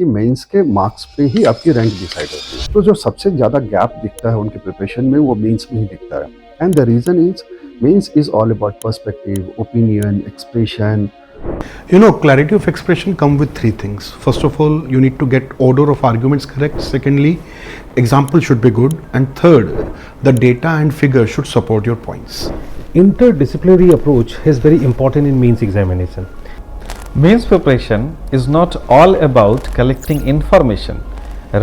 कि मेंस के मार्क्स पे ही आपकी रैंक डिसाइड होती है। तो जो सबसे ज़्यादा गैप दिखता है उनके प्रिपरेशन में वो मेंस में ही दिखता है। And the reason is mains is all about perspective, opinion, expression. You know, clarity of expression come with three things. First of all, you need to get order of arguments correct. Secondly, example should be good. And third, the data and figures should support your points. Interdisciplinary approach is very important in mains examination. Mains preparation is not all about collecting information.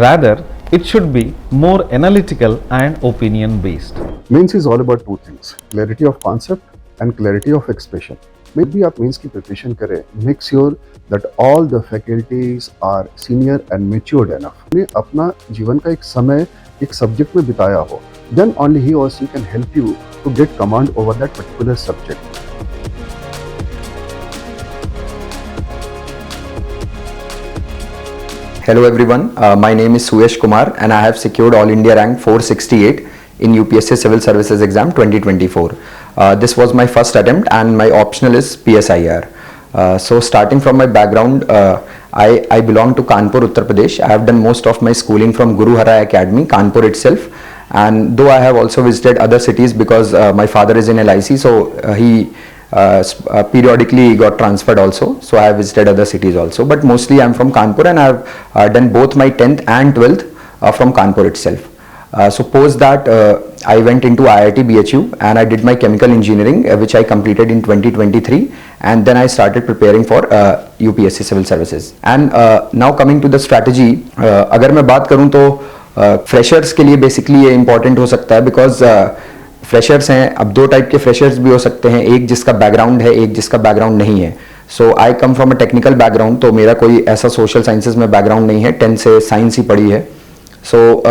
Rather, it should be more analytical and opinion based. Mains is all about two things, clarity of concept and clarity of expression. मे भी आप mains की preparation करें, make sure that all the faculties are senior and matured enough. ने अपना जीवन का एक समय एक सब्जेक्ट में बिताया हो, देन ओनली ही और she can help you to get command over that particular subject. Hello everyone, my name is Suyesh Kumar and I have secured All India rank 468 in UPSC Civil Services Exam 2024. This was my first attempt and my optional is PSIR. So starting from my background, I belong to Kanpur, Uttar Pradesh. I have done most of my schooling from Guru Hara Academy, Kanpur itself. And though I have also visited other cities because my father is in LIC, so he periodically got transferred also, so I have visited other cities also, but mostly I am from Kanpur and I have done both my 10th and 12th from Kanpur itself. So post that I went into IIT BHU and I did my chemical engineering which I completed in 2023, and then I started preparing for UPSC Civil Services. And now coming to the strategy, अगर मैं बात करूँ तो freshers के लिए basically ये important हो सकता है because फ्रेशर्स हैं. अब दो टाइप के फ्रेशर्स भी हो सकते हैं, एक जिसका बैकग्राउंड है, एक जिसका बैकग्राउंड नहीं है. So I come from a technical background, तो मेरा कोई ऐसा सोशल साइंसेज में बैकग्राउंड नहीं है, 10 से साइंस ही पढ़ी है. So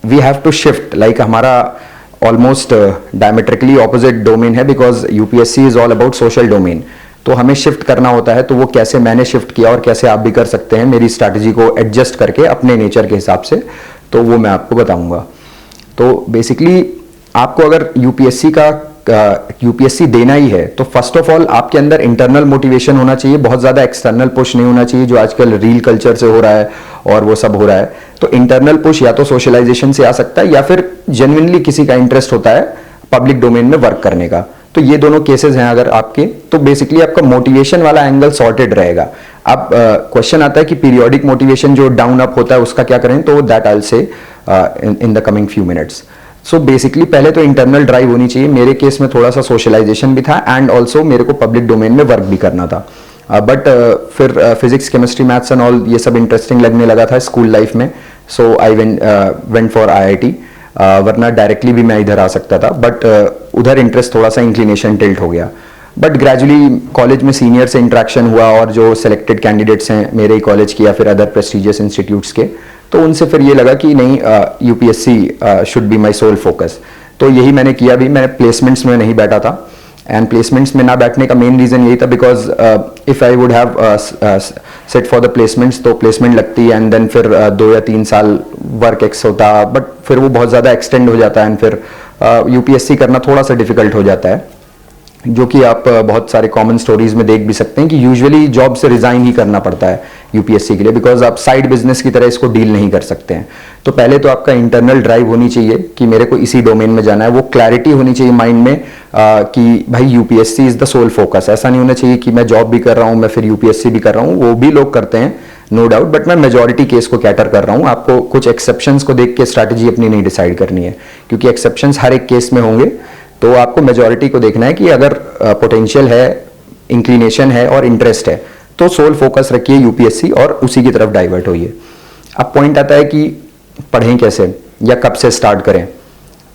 we have to shift, like हमारा ऑलमोस्ट डायमेट्रिकली ऑपोजिट डोमेन है because UPSC is all about social domain. तो हमें शिफ्ट करना होता है, तो वो कैसे मैंने शिफ्ट किया और कैसे आप भी कर सकते हैं मेरी स्ट्रैटेजी को एडजस्ट करके अपने नेचर के हिसाब से, तो वो मैं आपको बताऊंगा. तो बेसिकली आपको अगर यूपीएससी देना ही है तो फर्स्ट ऑफ ऑल आपके अंदर इंटरनल मोटिवेशन होना चाहिए, बहुत ज़्यादा एक्सटर्नल पुश नहीं होना चाहिए जो आजकल रील कल्चर से हो रहा है और वो सब हो रहा है. तो इंटरनल पुश या तो सोशलाइजेशन से आ सकता है या फिर जेन्युइनली किसी का इंटरेस्ट होता है पब्लिक डोमेन में वर्क करने का. तो ये दोनों केसेस हैं अगर आपके, तो बेसिकली आपका मोटिवेशन वाला एंगल सॉर्टेड रहेगा. अब क्वेश्चन आता है कि पीरियोडिक मोटिवेशन जो डाउन अप होता है उसका क्या करें, तो that I will say in the coming few minutes. So basically पहले तो इंटरनल ड्राइव होनी चाहिए. मेरे केस में थोड़ा सा सोशलाइजेशन भी था एंड ऑल्सो मेरे को पब्लिक डोमेन में वर्क भी करना था. बट फिर physics, chemistry, maths and all ये सब इंटरेस्टिंग लगने लगा था स्कूल लाइफ में. सो आई वेंट फॉर IIT. वरना डायरेक्टली भी मैं इधर आ सकता था, बट उधर इंटरेस्ट थोड़ा सा इंक्लिनेशन टिल्ट हो गया. बट ग्रेजुअली कॉलेज में सीनियर से इंट्रैक्शन हुआ और जो सेलेक्टेड कैंडिडेट्स हैं मेरे ही कॉलेज के या फिर अदर प्रेस्टिजियस इंस्टीट्यूट्स के, तो उनसे फिर ये लगा कि नहीं, UPSC should be my sole focus. तो यही मैंने किया भी. मैंने प्लेसमेंट्स में नहीं बैठा था एंड प्लेसमेंट्स में ना बैठने का मेन रीज़न यही था because if I would have set for the placements तो प्लेसमेंट लगती एंड देन फिर 2 या 3 साल वर्क एक्स होता, बट फिर वो बहुत ज़्यादा एक्सटेंड हो जाता है एंड फिर यूपीएससी करना थोड़ा सा डिफिकल्ट हो जाता है, जो कि आप बहुत सारे कॉमन स्टोरीज में देख भी सकते हैं कि यूजुअली जॉब से रिजाइन ही करना पड़ता है यूपीएससी के लिए बिकॉज आप साइड बिजनेस की तरह इसको डील नहीं कर सकते हैं. तो पहले तो आपका इंटरनल ड्राइव होनी चाहिए कि मेरे को इसी डोमेन में जाना है. वो क्लैरिटी होनी चाहिए माइंड में कि भाई UPSC is the sole focus. ऐसा नहीं होना चाहिए कि मैं जॉब भी कर रहा हूँ, मैं फिर यूपीएससी भी कर रहा हूँ. वो भी लोग करते हैं नो डाउट, बट मैं मेजॉरिटी केस को कैटर कर रहा हूँ. आपको कुछ एक्सेप्शंस को देख के स्ट्रैटेजी अपनी नहीं डिसाइड करनी है क्योंकि एक्सेप्शंस हर एक केस में होंगे. तो आपको मेजॉरिटी को देखना है कि अगर पोटेंशियल है, इंक्लिनेशन है और इंटरेस्ट है तो सोल फोकस रखिए यूपीएससी और उसी की तरफ डाइवर्ट होइए. अब पॉइंट आता है कि पढ़ें कैसे या कब से स्टार्ट करें.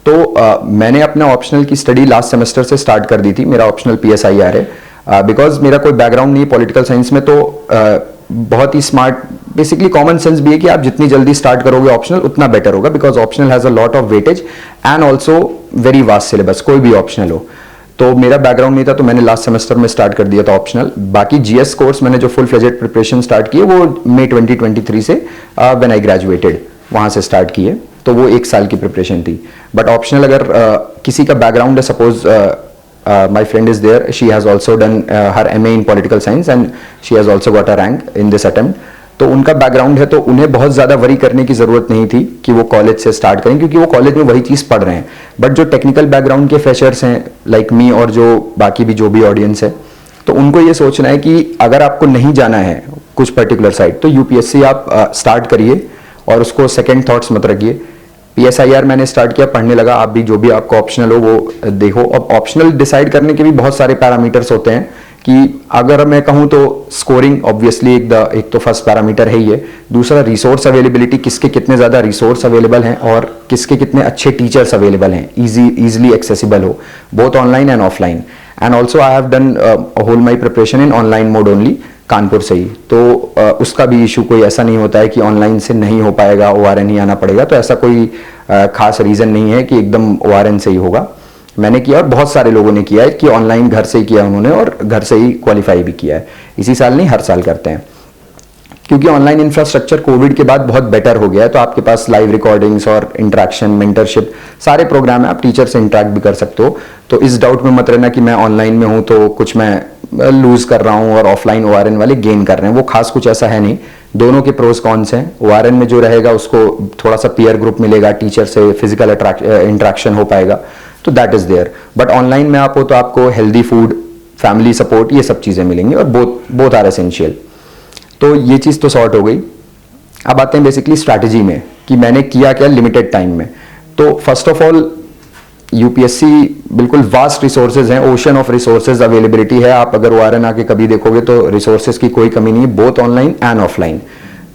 तो मैंने अपना ऑप्शनल की स्टडी लास्ट सेमेस्टर से स्टार्ट कर दी थी. मेरा ऑप्शनल PSIR है बिकॉज मेरा कोई बैकग्राउंड नहीं है पॉलिटिकल साइंस में, तो बहुत ही स्मार्ट, बेसिकली कॉमन सेंस भी है कि आप जितनी जल्दी स्टार्ट करोगे ऑप्शनल उतना बेटर होगा because optional has a lot of weightage and also very vast syllabus, कोई भी ऑप्शनल हो. तो मेरा बैकग्राउंड नहीं था तो मैंने लास्ट सेमेस्टर में स्टार्ट कर दिया था ऑप्शनल. बाकी GS कोर्स मैंने जो फुल फ्लेजेड प्रिपरेशन स्टार्ट किए वो मई 2023 से व्हेन आई ग्रेजुएटेड वहां से स्टार्ट किए. तो वो 1 साल की प्रिपरेशन थी. बट ऑप्शनल अगर किसी का बैकग्राउंड है, suppose my friend is there, she has also done her MA in political science and she has also got a rank in this attempt. तो उनका बैकग्राउंड है, तो उन्हें बहुत ज़्यादा वरी करने की ज़रूरत नहीं थी कि वो कॉलेज से स्टार्ट करें, क्योंकि वो कॉलेज में वही चीज़ पढ़ रहे हैं। बट जो टेक्निकल बैकग्राउंड के फ्रेशर्स हैं लाइक मी और जो बाकी भी जो भी ऑडियंस है, तो उनको ये सोचना है कि अगर आपको नहीं जाना है कुछ पर्टिकुलर साइड, तो यूपीएससी आप स्टार्ट करिए और उसको सेकेंड थॉट्स मत रखिए। PSIR मैंने स्टार्ट किया, पढ़ने लगा, आप भी जो भी आपको ऑप्शनल हो वो देखो। अब ऑप्शनल डिसाइड करने के भी बहुत सारे पैरामीटर्स होते हैं कि अगर मैं कहूँ तो स्कोरिंग ऑब्वियसली एक तो फर्स्ट पैरामीटर है ही है, दूसरा रिसोर्स अवेलेबिलिटी, किसके कितने ज़्यादा रिसोर्स अवेलेबल हैं और किसके कितने अच्छे टीचर्स अवेलेबल हैं, ईजिली एक्सेसिबल हो, both online and offline. And also I have done whole my preparation in online mode only, Kanpur से ही, तो उसका भी इशू कोई ऐसा नहीं होता है कि ऑनलाइन से नहीं हो पाएगा, ORN ही आना पड़ेगा, तो ऐसा कोई खास रीज़न नहीं है कि एकदम ORN से ही होगा। मैंने किया और बहुत सारे लोगों ने किया है कि ऑनलाइन घर से ही किया उन्होंने और घर से ही क्वालिफाई भी किया है, इसी साल नहीं हर साल करते हैं, क्योंकि ऑनलाइन इंफ्रास्ट्रक्चर कोविड के बाद बहुत बेटर हो गया है। तो आपके पास लाइव रिकॉर्डिंग्स और इंटरेक्शन, मेंटरशिप, सारे प्रोग्राम है, आप टीचर से इंटरेक्ट भी कर सकते हो। तो इस डाउट में मत रहना कि मैं ऑनलाइन में हूं तो कुछ मैं लूज कर रहा हूं और ऑफलाइन ORN वाले गेन कर रहे हैं, वो खास कुछ ऐसा है नहीं। दोनों के प्रोज कॉन्स हैं। ORN में जो रहेगा उसको थोड़ा सा पीयर ग्रुप मिलेगा, टीचर से फिजिकल इंटरेक्शन हो पाएगा, तो that is there. But online में आप हो तो आपको हेल्दी फूड, फैमिली सपोर्ट, ये सब चीजें मिलेंगी और बोथ आर एसेंशियल। तो ये चीज तो सॉर्ट हो गई। अब आते हैं बेसिकली स्ट्रैटेजी में कि मैंने किया क्या लिमिटेड टाइम में। तो फर्स्ट ऑफ ऑल यूपीएससी बिल्कुल वास्ट रिसोर्सेज हैं, ओशन ऑफ रिसोर्सेज अवेलेबिलिटी है। आप अगर ORN आके कभी देखोगे तो रिसोर्सेज की कोई कमी नहीं है, बोथ ऑनलाइन एंड ऑफलाइन।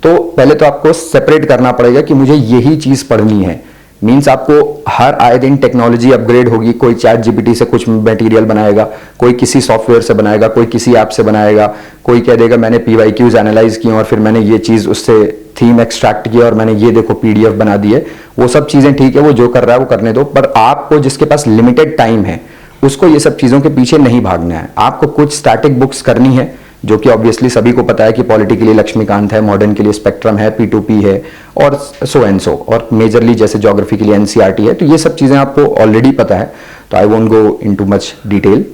तो पहले तो आपको सेपरेट करना पड़ेगा कि मुझे यही चीज पढ़नी है। मीन्स आपको हर आए दिन टेक्नोलॉजी अपग्रेड होगी, कोई चैट जीपीटी से कुछ मटेरियल बनाएगा, कोई किसी सॉफ्टवेयर से बनाएगा, कोई किसी ऐप से बनाएगा, कोई कह देगा मैंने PYQs एनालाइज किए और फिर मैंने ये चीज उससे थीम एक्सट्रैक्ट किया और मैंने ये देखो PDF बना दी है। वो सब चीजें ठीक है, वो जो कर रहा है वो करने दो, पर आपको जिसके पास लिमिटेड टाइम है उसको ये सब चीजों के पीछे नहीं भागना है। आपको कुछ स्टैटिक बुक्स करनी है, जो कि ऑब्वियसली सभी को पता है कि पॉलिटी के लिए लक्ष्मीकांत है, मॉडर्न के लिए स्पेक्ट्रम है, P2P है और सो एंड सो, और मेजरली जैसे ज्योग्राफी के लिए NCERT है। तो ये सब चीजें आपको ऑलरेडी पता है, तो I won't go into much detail.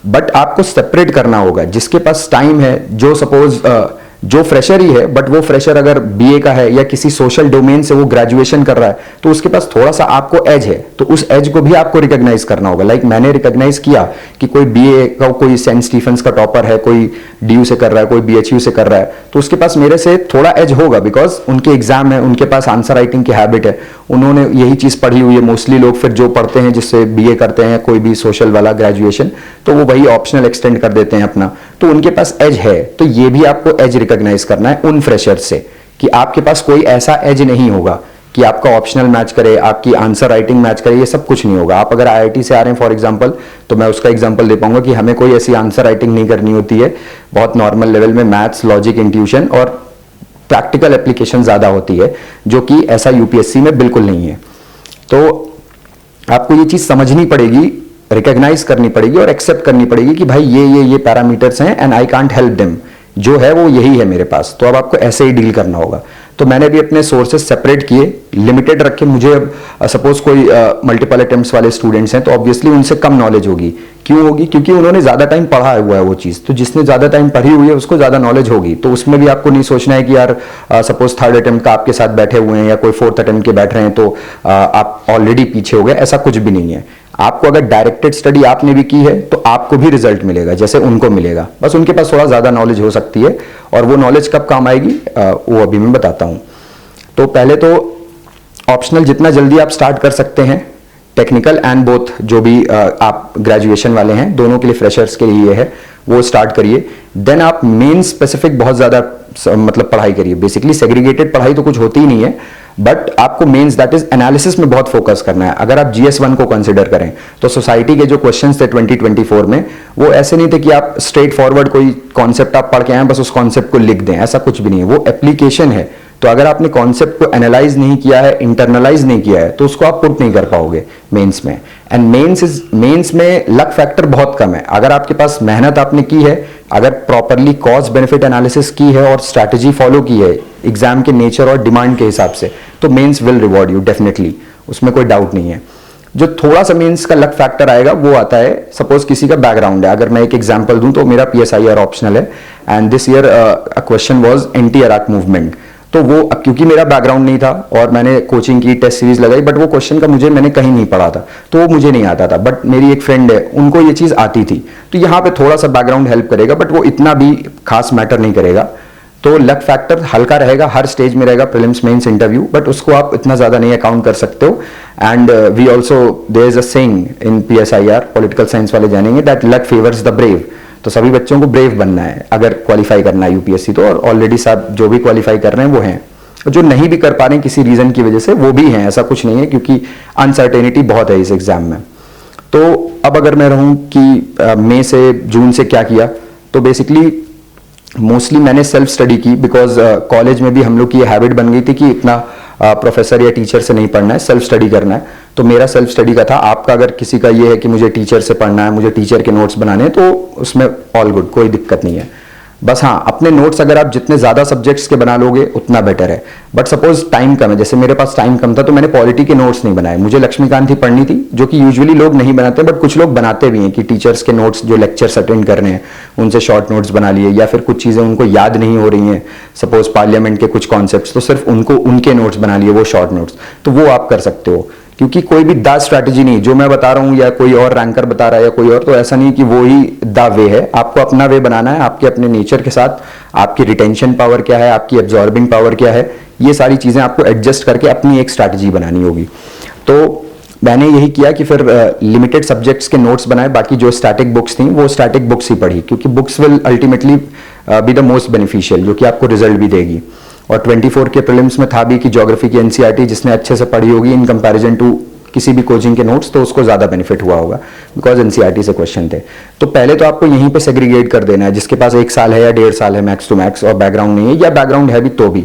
But आपको सेपरेट करना होगा। जिसके पास टाइम है, जो सपोज जो फ्रेशर ही है, बट वो फ्रेशर अगर BA का है या किसी सोशल डोमेन से वो ग्रेजुएशन कर रहा है, तो उसके पास थोड़ा सा आपको एज है, तो उस एज को भी आपको रिकॉग्नाइज करना होगा। लाइक मैंने रिकॉग्नाइज किया कि कोई BA का कोई सेंट स्टीफेंस का टॉपर है, कोई DU से कर रहा है, कोई BHU से कर रहा है, तो उसके पास मेरे से थोड़ा एज होगा, बिकॉज उनके एग्जाम है, उनके पास आंसर राइटिंग की हैबिट है, उन्होंने यही चीज पढ़ी हुई है। मोस्टली लोग फिर जो पढ़ते हैं, जिससे BA करते हैं कोई भी सोशल वाला ग्रेजुएशन, तो वो वही ऑप्शनल एक्सटेंड कर देते हैं अपना, तो उनके पास एज है। तो ये भी आपको एज रिकॉग्नाइज करना है उन फ्रेशर से कि आपके पास कोई ऐसा एज नहीं होगा कि आपका ऑप्शनल मैच करे, आपकी आंसर राइटिंग मैच करे, ये सब कुछ नहीं होगा। आप अगर IIT से आ रहे हैं फॉर एग्जांपल, तो मैं उसका एग्जांपल दे पाऊंगा कि हमें कोई ऐसी आंसर राइटिंग नहीं करनी होती है। बहुत नॉर्मल लेवल में मैथ्स, लॉजिक, इंट्यूशन और प्रैक्टिकल एप्लीकेशन ज्यादा होती है, जो कि ऐसा यूपीएससी में बिल्कुल नहीं है। तो आपको ये चीज समझनी पड़ेगी, रिकॉग्नाइज करनी पड़ेगी और एक्सेप्ट करनी पड़ेगी कि भाई ये पैरामीटर्स हैं and I can't help them, जो है वो यही है मेरे पास। तो अब आपको ऐसे ही डील करना होगा। तो मैंने भी अपने सोर्सेज सेपरेट किए, लिमिटेड रखे। मुझे अब सपोज कोई मल्टीपल अटेम्प्ट्स वाले स्टूडेंट्स हैं, तो ऑब्वियसली उनसे कम नॉलेज होगी। क्यों होगी? क्योंकि उन्होंने ज्यादा टाइम पढ़ा हुआ है वो चीज। तो जिसने ज्यादा टाइम पढ़ी हुई है उसको ज्यादा नॉलेज होगी। तो उसमें भी आपको नहीं सोचना है कि यार सपोज थर्ड अटेम्प्ट का आपके साथ बैठे हुए हैं या कोई फोर्थ अटेम्प्ट के बैठ रहे हैं तो आप ऑलरेडी पीछे हो गए, ऐसा कुछ भी नहीं है। आपको अगर डायरेक्टेड स्टडी आपने भी की है तो आपको भी रिजल्ट मिलेगा जैसे उनको मिलेगा, बस उनके पास थोड़ा ज्यादा नॉलेज हो सकती है। और वो नॉलेज कब काम आएगी वो अभी मैं बताता हूं। तो पहले तो ऑप्शनल जितना जल्दी आप स्टार्ट कर सकते हैं, टेक्निकल एंड बोथ, जो भी आप ग्रेजुएशन वाले हैं दोनों के लिए, फ्रेशर्स के लिए है, वो स्टार्ट करिए। देन आप मेन स्पेसिफिक बहुत ज्यादा मतलब पढ़ाई करिए। बेसिकली सेग्रीगेटेड पढ़ाई तो कुछ होती ही नहीं है, बट आपको मेंस दैट इज एनालिसिस में बहुत फोकस करना है। अगर आप GS1 को कंसिडर करें तो सोसाइटी के जो क्वेश्चंस थे 2024 में, वो ऐसे नहीं थे कि आप स्ट्रेट फॉरवर्ड कोई कॉन्सेप्ट आप पढ़ के आए बस उस कॉन्सेप्ट को लिख दें, ऐसा कुछ भी नहीं है। वो एप्लीकेशन है। तो अगर आपने कॉन्सेप्ट को एनालाइज नहीं किया है, इंटरनलाइज नहीं किया है, तो उसको आप पुट नहीं कर पाओगे मेंस में। एंड मेंस में लक फैक्टर बहुत कम है। अगर आपके पास मेहनत आपने की है, अगर प्रॉपरली कॉस्ट बेनिफिट एनालिसिस की है और स्ट्रैटेजी फॉलो की है एग्जाम के नेचर और डिमांड के हिसाब से, तो mains will reward you definitely, उसमें कोई डाउट नहीं है। जो थोड़ा सा मेंस का लक फैक्टर आएगा वो आता है, सपोज किसी का बैकग्राउंड है, अगर मैं एक एग्जांपल दूं तो मेरा PSIR ऑप्शनल है and this year a question was anti अराक movement. तो वो अब क्योंकि मेरा बैकग्राउंड नहीं था और मैंने कोचिंग की, टेस्ट सीरीज लगाई, बट वो क्वेश्चन का मैंने कहीं नहीं पढ़ा था, तो वो मुझे नहीं आता था, बट मेरी एक फ्रेंड है उनको ये चीज आती थी। तो यहाँ पे थोड़ा सा बैकग्राउंड हेल्प करेगा, बट वो इतना भी खास मैटर नहीं करेगा। तो लक फैक्टर हल्का रहेगा, हर स्टेज में रहेगा, प्रीलिम्स मेंस इंटरव्यू, बट उसको आप इतना ज्यादा नहीं अकाउंट कर सकते हो। And we also there is a saying in PSIR, political science वाले जानेंगे, that luck favours the brave. तो सभी बच्चों को ब्रेव बनना है अगर क्वालिफाई करना है UPSC तो, और ऑलरेडी सब जो भी क्वालिफाई कर रहे हैं वो हैं, जो नहीं भी कर पा रहे हैं किसी रीजन की वजह से वो भी हैं, ऐसा कुछ नहीं है, क्योंकि अनसर्टेनिटी बहुत है इस एग्जाम में। तो अब अगर मैं रहूं कि मई से जून से क्या किया, तो बेसिकली मोस्टली मैंने सेल्फ स्टडी की, बिकॉज कॉलेज में भी हम लोग की ये हैबिट बन गई थी कि इतना प्रोफेसर या टीचर से नहीं पढ़ना है, सेल्फ स्टडी करना है। तो मेरा सेल्फ स्टडी का था। आपका अगर किसी का ये है कि मुझे टीचर से पढ़ना है, मुझे टीचर के नोट्स बनाने हैं, तो उसमें ऑल गुड, कोई दिक्कत नहीं है। बस हाँ, अपने नोट्स अगर आप जितने ज्यादा सब्जेक्ट्स के बना लोगे उतना बेटर है। बट सपोज टाइम कम है, जैसे मेरे पास टाइम कम था तो मैंने पॉलिटी के नोट्स नहीं बनाए, मुझे लक्ष्मीकांत ही पढ़नी थी, जो कि यूजुअली लोग नहीं बनाते, बट कुछ लोग बनाते भी हैं कि टीचर्स के नोट्स जो लेक्चर्स अटेंड करने हैं उनसे शॉर्ट नोट्स बना लिए, या फिर कुछ चीजें उनको याद नहीं हो रही हैं, सपोज पार्लियामेंट के कुछ कॉन्सेप्ट्स, तो सिर्फ उनको उनके नोट्स बना लिए, वो शॉर्ट नोट्स, तो वो आप कर सकते हो। क्योंकि कोई भी द स्ट्रैटेजी नहीं, जो मैं बता रहा हूं या कोई और रैंकर बता रहा है या कोई और, तो ऐसा नहीं कि वो ही द वे है। आपको अपना वे बनाना है, आपके अपने नेचर के साथ, आपकी रिटेंशन पावर क्या है, आपकी एब्जॉर्बिंग पावर क्या है, ये सारी चीजें आपको एडजस्ट करके अपनी एक स्ट्रैटेजी बनानी होगी। तो मैंने यही किया कि फिर लिमिटेड सब्जेक्ट्स के नोट्स बनाए, बाकी जो स्टैटिक बुक्स थी वो स्टैटिक बुक्स ही पढ़ी, क्योंकि books will ultimately be the most beneficial, जो कि आपको रिजल्ट भी देगी। और 24 के प्रीलिम्स में था भी कि ज्योग्राफी की NCERT जिसने अच्छे से पढ़ी होगी इन कंपैरिजन टू किसी भी कोचिंग के नोट्स, तो उसको ज्यादा बेनिफिट हुआ होगा, बिकॉज NCERT से क्वेश्चन थे। तो पहले तो आपको यहीं पे सेग्रीगेट कर देना है, जिसके पास 1 साल है या 1.5 साल है मैक्स टू मैक्स और बैकग्राउंड नहीं है, या बैकग्राउंड है भी तो भी,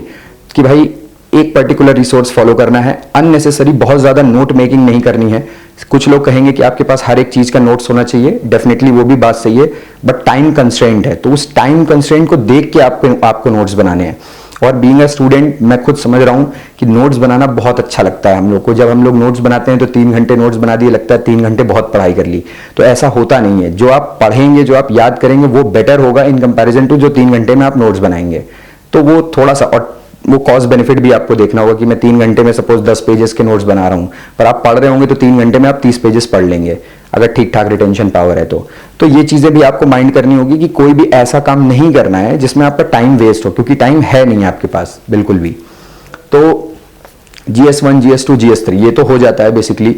कि भाई एक पर्टिकुलर रिसोर्स फॉलो करना है। अननेसेसरी बहुत ज्यादा नोट मेकिंग नहीं करनी है। कुछ लोग कहेंगे कि आपके पास हर एक चीज का नोट्स होना चाहिए, डेफिनेटली वो भी बात सही है, बट टाइम कंस्ट्रेंट है, तो उस टाइम कंस्ट्रेंट को देख के आपको नोट्स बनाने हैं। और बीइंग अ स्टूडेंट मैं खुद समझ रहा हूं कि नोट्स बनाना बहुत अच्छा लगता है हम लोग को। जब हम लोग नोट्स बनाते हैं तो 3 घंटे नोट्स बना दिए, लगता है 3 घंटे बहुत पढ़ाई कर ली, तो ऐसा होता नहीं है। जो आप पढ़ेंगे, जो आप याद करेंगे, वो बेटर होगा इन कंपैरिजन टू जो 3 घंटे में आप नोट्स बनाएंगे। तो वो थोड़ा सा, और वो कॉस्ट बेनिफिट भी आपको देखना होगा कि मैं 3 घंटे में सपोज 10 पेजेस के नोट्स बना रहा हूं, पर आप पढ़ रहे होंगे तो 3 घंटे में आप 30 पेजेस पढ़ लेंगे, अगर ठीक ठाक रिटेंशन पावर है तो ये चीजें भी आपको माइंड करनी होगी कि कोई भी ऐसा काम नहीं करना है जिसमें आपका टाइम वेस्ट हो, क्योंकि टाइम है नहीं आपके पास बिल्कुल भी। तो GS1, GS2, GS3 ये तो हो जाता है बेसिकली,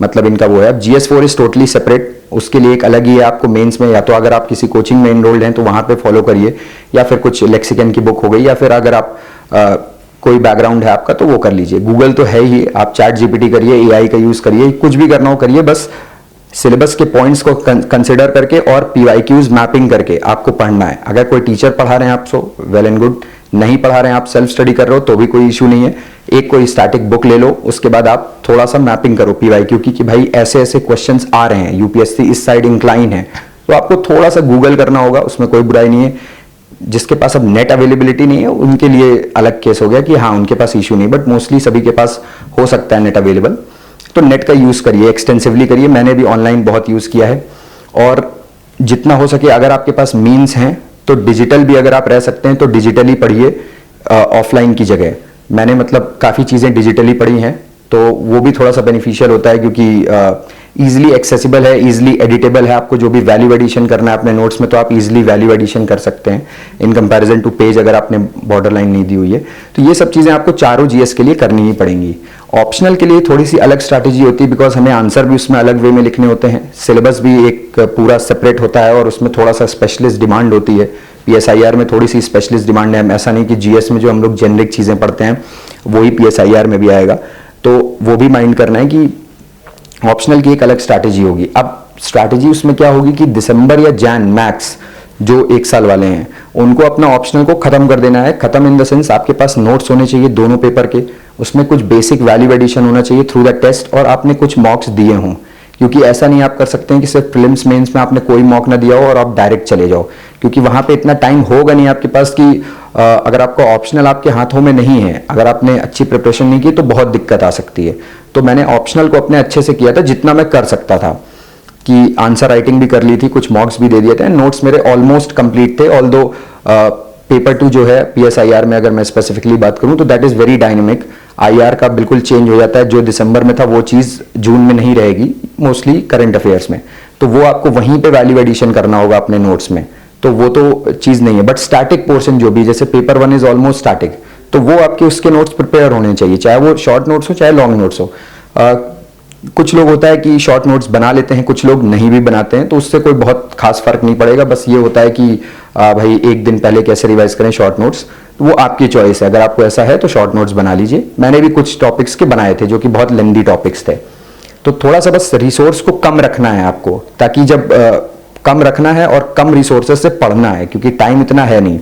मतलब इनका वो है। अब GS4 इज टोटली सेपरेट, उसके लिए एक अलग ही है आपको मेंस में, या तो अगर आप किसी कोचिंग में एनरोल्ड हैं तो वहां पे फॉलो करिए, या फिर कुछ लेक्सिकन की बुक हो गई, या फिर अगर आप कोई बैकग्राउंड है आपका तो वो कर लीजिए। गूगल तो है ही, आप ChatGPT करिए, AI का यूज करिए, कुछ भी करना हो करिए, बस सिलेबस के पॉइंट्स को कंसिडर करके और PYQs मैपिंग करके आपको पढ़ना है। अगर कोई टीचर पढ़ा रहे हैं आप सो वेल एंड गुड, नहीं पढ़ा रहे हैं आप सेल्फ स्टडी कर रहे हो तो भी कोई इशू नहीं है। एक कोई स्टैटिक बुक ले लो, उसके बाद आप थोड़ा सा मैपिंग करो PYQ की, कि भाई ऐसे ऐसे क्वेश्चंस आ रहे हैं, UPSC इस साइड इंक्लाइन है, तो आपको थोड़ा सा गूगल करना होगा, उसमें कोई बुराई नहीं है। जिसके पास अब नेट अवेलेबिलिटी नहीं है उनके लिए अलग केस हो गया कि हाँ उनके पास इशू नहीं, बट मोस्टली सभी के पास हो सकता है नेट अवेलेबल। तो नेट का यूज करिए, एक्सटेंसिवली करिए, मैंने भी ऑनलाइन बहुत यूज किया है। और जितना हो सके अगर आपके पास मीन्स हैं तो डिजिटल भी अगर आप रह सकते हैं तो डिजिटली पढ़िए ऑफलाइन की जगह। मैंने मतलब काफ़ी चीज़ें डिजिटली पढ़ी हैं, तो वो भी थोड़ा सा बेनिफिशियल होता है, क्योंकि ईजिली एक्सेसिबल है, ईजिली एडिटेबल है। आपको जो भी वैल्यू एडिशन करना है अपने नोट्स में तो आप ईजिली वैल्यू एडिशन कर सकते हैं इन कंपैरिजन टू पेज, अगर आपने बॉर्डर लाइन नहीं दी हुई है। तो ये सब चीज़ें आपको चारों GS के लिए करनी ही पड़ेंगी। ऑप्शनल के लिए थोड़ी सी अलग स्ट्रैटेजी होती है, बिकॉज हमें आंसर भी उसमें अलग वे में लिखने होते हैं, सिलेबस भी एक पूरा सेपरेट होता है और उसमें थोड़ा सा स्पेशलिस्ट डिमांड होती है। PSIR में थोड़ी सी स्पेशलिस्ट डिमांड है, ऐसा नहीं कि GS में जो हम लोग जेनरिक चीज़ें पढ़ते हैं वही PSIR में भी आएगा, तो वो भी माइंड करना है कि ऑप्शनल की एक अलग स्ट्रैटेजी होगी। अब स्ट्रैटेजी उसमें क्या होगी कि दिसंबर या जैन मैक्स जो 1 साल वाले हैं उनको अपना ऑप्शनल को खत्म कर देना है। खत्म इन द सेंस आपके पास नोट्स होने चाहिए दोनों पेपर के, उसमें कुछ बेसिक वैल्यू एडिशन होना चाहिए थ्रू द टेस्ट, और आपने कुछ मॉक्स दिए हों, क्योंकि ऐसा नहीं आप कर सकते हैं कि सिर्फ प्रीलिम्स मेंस में आपने कोई मॉक ना दिया हो और आप डायरेक्ट चले जाओ, क्योंकि वहां पे इतना टाइम होगा नहीं आपके पास कि अगर आपका ऑप्शनल आपके हाथों में नहीं है, अगर आपने अच्छी प्रिपरेशन नहीं की तो बहुत दिक्कत आ सकती है। तो मैंने ऑप्शनल को अपने अच्छे से किया था जितना मैं कर सकता था, कि आंसर राइटिंग भी कर ली थी, कुछ मॉक्स भी दे दिए थे, नोट्स मेरे ऑलमोस्ट कंप्लीट थे। ऑल्दो पेपर 2 जो है PSIR में अगर मैं स्पेसिफिकली बात करूं तो that is very dynamic. IR का बिल्कुल चेंज हो जाता है, जो दिसंबर में था वो चीज़ जून में नहीं रहेगी, मोस्टली करंट अफेयर्स में। तो वो आपको वहीं पे वैल्यू एडिशन करना होगा अपने नोट्स में, तो वो तो चीज़ नहीं है। बट स्टैटिक पोर्शन जो भी, जैसे पेपर 1 इज ऑलमोस्ट स्टैटिक, तो वो आपके उसके नोट्स प्रिपेयर होने चाहिए, चाहे वो शॉर्ट नोट्स हो चाहे लॉन्ग नोट्स हो। कुछ लोग होता है कि शॉर्ट नोट्स बना लेते हैं, कुछ लोग नहीं भी बनाते हैं, तो उससे कोई बहुत खास फर्क नहीं पड़ेगा। बस ये होता है कि भाई एक दिन पहले कैसे रिवाइज करें शॉर्ट नोट्स, तो वो आपकी चॉइस है। अगर आपको ऐसा है तो शॉर्ट नोट्स बना लीजिए। मैंने भी कुछ टॉपिक्स के बनाए थे जो कि बहुत लेंदी टॉपिक्स थे। तो थोड़ा सा बस रिसोर्स को कम रखना है आपको, ताकि जब कम रखना है और कम रिसोर्सेज से पढ़ना है, क्योंकि टाइम इतना है नहीं।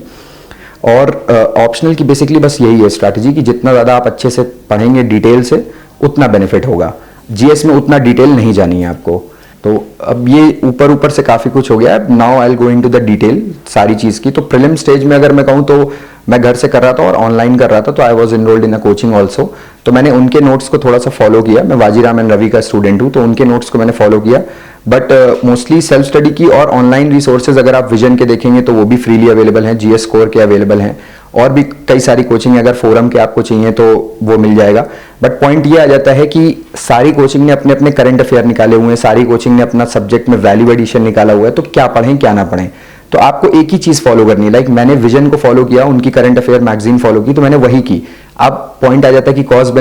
और ऑप्शनल की बेसिकली बस यही है स्ट्रैटेजी कि जितना ज़्यादा आप अच्छे से पढ़ेंगे डिटेल से, उतना बेनिफिट होगा। GS में उतना डिटेल नहीं जानी है आपको। तो अब ये ऊपर ऊपर से काफ़ी कुछ हो गया है। Now I will go into the detail सारी चीज़ की। तो प्रीलिम स्टेज में अगर मैं कहूँ तो मैं घर से कर रहा था और ऑनलाइन कर रहा था, तो I was enrolled in a coaching also. तो मैंने उनके नोट्स को थोड़ा सा फॉलो किया। मैं वाजीराम एंड रवि का स्टूडेंट हूँ, तो उनके नोट्स को मैंने फॉलो किया। बट मोस्टली सेल्फ स्टडी की और ऑनलाइन रिसोर्सेज अगर आप विजन के देखेंगे तो वो भी फ्रीली अवेलेबल हैं, GS स्कोर के अवेलेबल हैं, और भी कई सारी कोचिंग अगर फोरम के आपको चाहिए तो वो मिल जाएगा। बट पॉइंट ये आ जाता है कि सारी कोचिंग ने अपने अपने करंट अफेयर निकाले हुए हैं, सारी कोचिंग ने अपना सब्जेक्ट में वैल्यू एडिशन निकाला हुआ है, तो क्या पढ़ें क्या ना पढ़ें। तो आपको एक ही चीज फॉलो करनी है। लाइक मैंने विजन को फॉलो किया, उनकी करंट अफेयर मैगजीन फॉलो की, तो मैंने वही की। अब पॉइंट आ जाता है कि कॉस्ट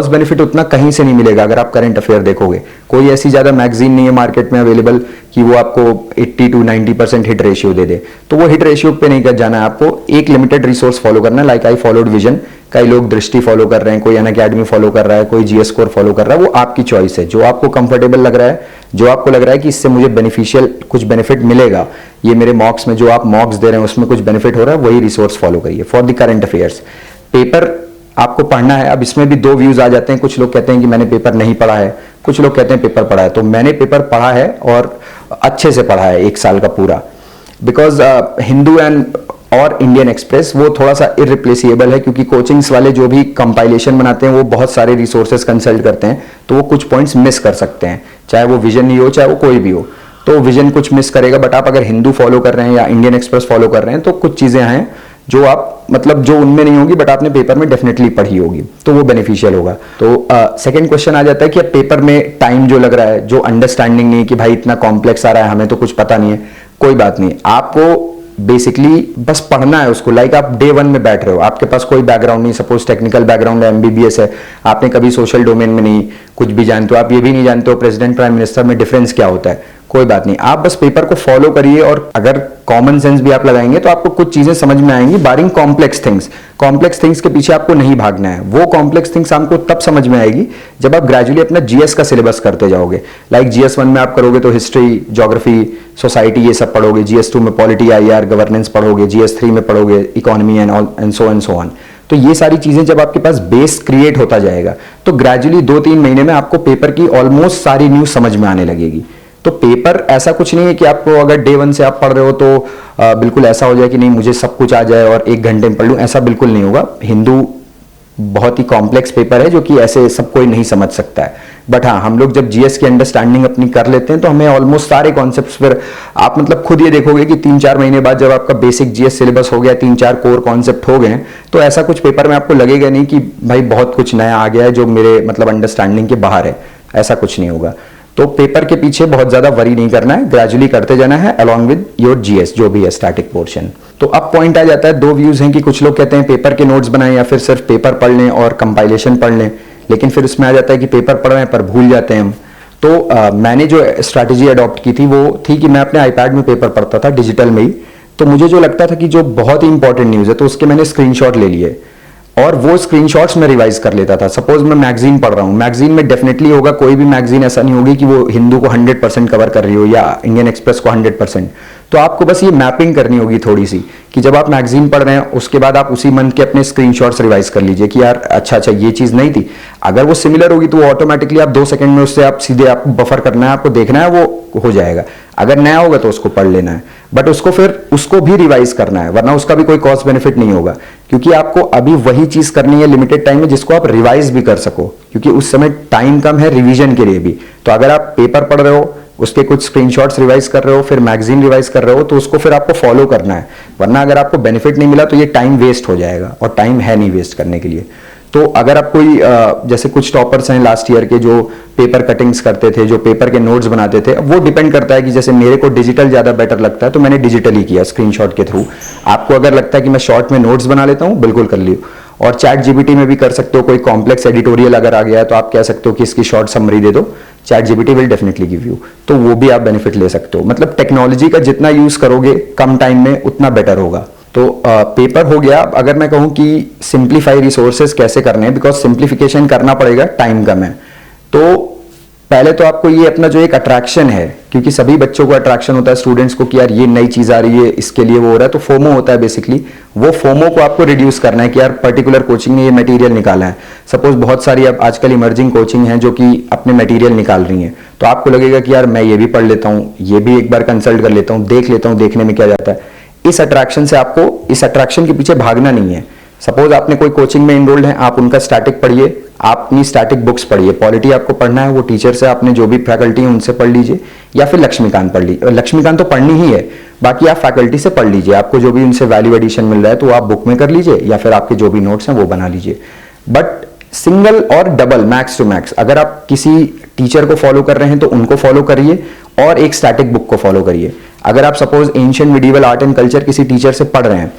बेनिफिट उतना कहीं से नहीं मिलेगा। अगर आप करंट अफेयर देखोगे, कोई ऐसी ज्यादा मैगजीन नहीं है मार्केट में अवेलेबल कि वो आपको 80 to 90% हिट रेशियो दे दे। तो वो हिट रेशियो पे नहीं कर जाना है आपको, एक लिमिटेड रिसोर्स फॉलो करना है। लाइक आई फॉलोड विजन, कई लोग दृष्टि फॉलो कर रहे हैं, कोई अनअकैडमी फॉलो कर रहा है, कोई GS स्कोर फॉलो कर रहा है। वो आपकी चॉइस है, जो आपको कंफर्टेबल लग रहा है, जो आपको लग रहा है कि इससे मुझे बेनिफिशियल कुछ बेनिफिट मिलेगा, ये मेरे मॉक्स में जो आप मॉक्स दे रहे हैं उसमें कुछ बेनिफिट हो रहा है, वही रिसोर्स फॉलो करिए for the current affairs. Paper आपको पढ़ना है। अब इसमें भी 2 व्यूज आ जाते हैं। कुछ लोग कहते हैं कि मैंने पेपर नहीं पढ़ा है, कुछ लोग कहते हैं पेपर पढ़ा है। तो मैंने पेपर पढ़ा है और अच्छे से पढ़ा है 1 साल का पूरा, बिकॉज हिंदू एंड और इंडियन एक्सप्रेस वो थोड़ा सा इररिप्लेसेबल है, क्योंकि कोचिंग्स वाले जो भी कंपाइलेशन बनाते हैं वो बहुत सारे रिसोर्सेज कंसल्ट करते हैं, तो वो कुछ पॉइंट्स मिस कर सकते हैं, चाहे वो विजन ही हो चाहे वो कोई भी हो। तो विजन कुछ मिस करेगा। बट आप अगर हिंदू फॉलो कर रहे हैं या इंडियन एक्सप्रेस फॉलो कर रहे हैं तो कुछ चीजें हैं जो आप मतलब जो उनमें नहीं होगी बट आपने पेपर में डेफिनेटली पढ़ी होगी, तो वो बेनिफिशियल होगा। तो सेकंड क्वेश्चन आ जाता है कि अब पेपर में टाइम जो लग रहा है, जो अंडरस्टैंडिंग नहीं है कि भाई इतना कॉम्प्लेक्स आ रहा है, हमें तो कुछ पता नहीं है, कोई बात नहीं। आपको बेसिकली बस पढ़ना है उसको। लाइक आप डे 1 में बैठ रहे हो, आपके पास कोई बैकग्राउंड नहीं, सपोज टेक्निकल बैकग्राउंड है, MBBS है, आपने कभी सोशल डोमेन में नहीं कुछ भी जानते हो, आप ये भी नहीं जानते हो प्रेसिडेंट प्राइम मिनिस्टर में डिफरेंस क्या होता है, कोई बात नहीं। आप बस पेपर को फॉलो करिए और अगर कॉमन सेंस भी आप लगाएंगे तो आपको कुछ चीजें समझ में आएंगी, बारिंग कॉम्प्लेक्स थिंग्स। कॉम्प्लेक्स थिंग्स के पीछे आपको नहीं भागना है। वो कॉम्प्लेक्स थिंग्स आपको तब समझ में आएगी जब आप ग्रेजुअली अपना GS का सिलेबस करते जाओगे। लाइक GS 1 में आप करोगे तो हिस्ट्री, ज्योग्राफी, सोसाइटी ये सब पढ़ोगे, GS 2 में पॉलिटी, IR, गवर्नेंस पढ़ोगे, GS 3 में पढ़ोगे इकोनॉमी एंड सो ऑन। तो ये सारी चीजें जब आपके पास बेस क्रिएट होता जाएगा तो ग्रेजुअली 2-3 महीने में आपको पेपर की ऑलमोस्ट सारी न्यूज समझ में आने लगेगी। तो पेपर ऐसा कुछ नहीं है कि आपको अगर डे 1 से आप पढ़ रहे हो तो बिल्कुल ऐसा हो जाए कि नहीं मुझे सब कुछ आ जाए और 1 घंटे में पढ़ लूं, ऐसा बिल्कुल नहीं होगा। हिंदू बहुत ही कॉम्प्लेक्स पेपर है जो कि ऐसे सब कोई नहीं समझ सकता है। बट हाँ, हम लोग जब GS की अंडरस्टैंडिंग अपनी कर लेते हैं तो हमें ऑलमोस्ट सारे कॉन्सेप्ट्स, फिर आप मतलब खुद ये देखोगे कि 3-4 महीने बाद जब आपका बेसिक GS सिलेबस हो गया, 3-4 कोर कॉन्सेप्ट हो गए, तो ऐसा कुछ पेपर में आपको लगेगा नहीं कि भाई बहुत कुछ नया आ गया है जो मेरे मतलब अंडरस्टैंडिंग के बाहर है, ऐसा कुछ नहीं होगा। तो पेपर के पीछे बहुत ज्यादा वरी नहीं करना है, ग्रेजुअली करते जाना है अलॉन्ग विद योर GS जो भी है स्टैटिक पोर्शन। तो अब पॉइंट आ जाता है, 2 व्यूज हैं कि कुछ लोग कहते हैं पेपर के नोट्स बनाएं या फिर सिर्फ पेपर पढ़ लें और कंपाइलेशन पढ़ लें, लेकिन फिर उसमें आ जाता है कि पेपर पढ़ रहे हैं पर भूल जाते हैं हम। तो मैंने जो स्ट्रैटेजी अडॉप्ट की थी वो थी कि मैं अपने iPad में पेपर पढ़ता था, डिजिटल में ही। तो मुझे जो लगता था कि जो बहुत ही इंपॉर्टेंट न्यूज है तो उसके मैंने स्क्रीनशॉट ले लिए और वो स्क्रीनशॉट्स में रिवाइज कर लेता था। सपोज मैं मैगजीन पढ़ रहा हूँ, मैगजीन में डेफिनेटली होगा, कोई भी मैगजीन ऐसा नहीं होगी कि वो हिंदू को 100% कवर कर रही हो या इंडियन एक्सप्रेस को 100%। तो आपको बस ये मैपिंग करनी होगी थोड़ी सी, कि जब आप मैगजीन पढ़ रहे हैं उसके बाद आप उसी मंथ के अपने स्क्रीनशॉट्स रिवाइज कर लीजिए कि यार अच्छा ये चीज़ नहीं थी। अगर वो सिमिलर होगी तो वो ऑटोमेटिकली आप 2 सेकंड में उससे आप सीधे आपको बफर करना है, आपको देखना है, वो हो जाएगा। अगर नया होगा तो उसको पढ़ लेना है, बट उसको फिर उसको भी रिवाइज करना है, वरना उसका भी कोई कॉस्ट बेनिफिट नहीं होगा, क्योंकि आपको अभी वही चीज़ करनी है लिमिटेड टाइम में जिसको आप रिवाइज भी कर सको, क्योंकि उस समय टाइम कम है रिवीजन के लिए भी। तो अगर आप पेपर पढ़ रहे हो, उसके कुछ स्क्रीनशॉट्स रिवाइज कर रहे हो, फिर मैगजीन रिवाइज कर रहे हो, तो उसको फिर आपको फॉलो करना है, वरना अगर आपको बेनिफिट नहीं मिला तो ये टाइम वेस्ट हो जाएगा, और टाइम है नहीं वेस्ट करने के लिए। तो अगर आप कोई जैसे कुछ टॉपर्स हैं लास्ट ईयर के जो पेपर कटिंग्स करते थे, जो पेपर के नोट्स बनाते थे, वो डिपेंड करता है कि जैसे मेरे को डिजिटल ज़्यादा बेटर लगता है तो मैंने डिजिटल ही किया स्क्रीनशॉट के थ्रू। आपको अगर लगता है कि मैं शॉर्ट में नोट्स बना लेता हूँ, बिल्कुल कर लियो। और चैट जीपीटी में भी कर सकते हो, कोई कॉम्प्लेक्स एडिटोरियल अगर आ गया है तो आप कह सकते हो कि इसकी शॉर्ट समरी दे दो, chat GPT will definitely give you, तो वो भी आप बेनिफिट ले सकते हो। मतलब टेक्नोलॉजी का जितना यूज करोगे कम टाइम में उतना बेटर होगा। तो पेपर हो गया। अगर मैं कहूं कि सिंप्लीफाई रिसोर्सेज कैसे करने हैं, बिकॉज सिंप्लीफिकेशन करना पड़ेगा, टाइम कम है। तो पहले तो आपको ये अपना जो एक अट्रैक्शन है, क्योंकि सभी बच्चों को अट्रैक्शन होता है, स्टूडेंट्स को, कि यार ये नई चीज आ रही है, इसके लिए वो हो रहा है, तो फोमो होता है बेसिकली। वो फोमो को आपको रिड्यूस करना है कि यार पर्टिकुलर कोचिंग ने ये मटेरियल निकाला है। सपोज बहुत सारी अब आजकल इमर्जिंग कोचिंग हैं जो कि अपने मटेरियल निकाल रही हैं, तो आपको लगेगा कि यार मैं ये भी पढ़ लेता हूँ, ये भी एक बार कंसल्ट कर लेता हूँ, देख लेता हूँ, देखने में क्या जाता है। इस अट्रैक्शन से आपको, इस अट्रैक्शन के पीछे भागना नहीं है। सपोज आपने कोई कोचिंग में इनरोल्ड है, आप उनका स्टैटिक पढ़िए, आप अपनी स्टैटिक बुक्स पढ़िए, पॉलिटी आपको पढ़ना है, वो टीचर से आपने जो भी फैकल्टी है उनसे पढ़ लीजिए, या फिर लक्ष्मीकांत पढ़ लीजिए। लक्ष्मीकांत तो पढ़नी ही है, बाकी आप फैकल्टी से पढ़ लीजिए, आपको जो भी उनसे वैल्यू एडिशन मिल रहा है तो आप बुक में कर लीजिए, या फिर आपके जो भी नोट्स हैं वो बना लीजिए। बट सिंगल और डबल, मैक्स टू मैक्स, अगर आप किसी टीचर को फॉलो कर रहे हैं तो उनको फॉलो करिए और एक स्टैटिक बुक को फॉलो करिए। अगर आप suppose ancient medieval art and culture किसी टीचर से पढ़ रहे हैं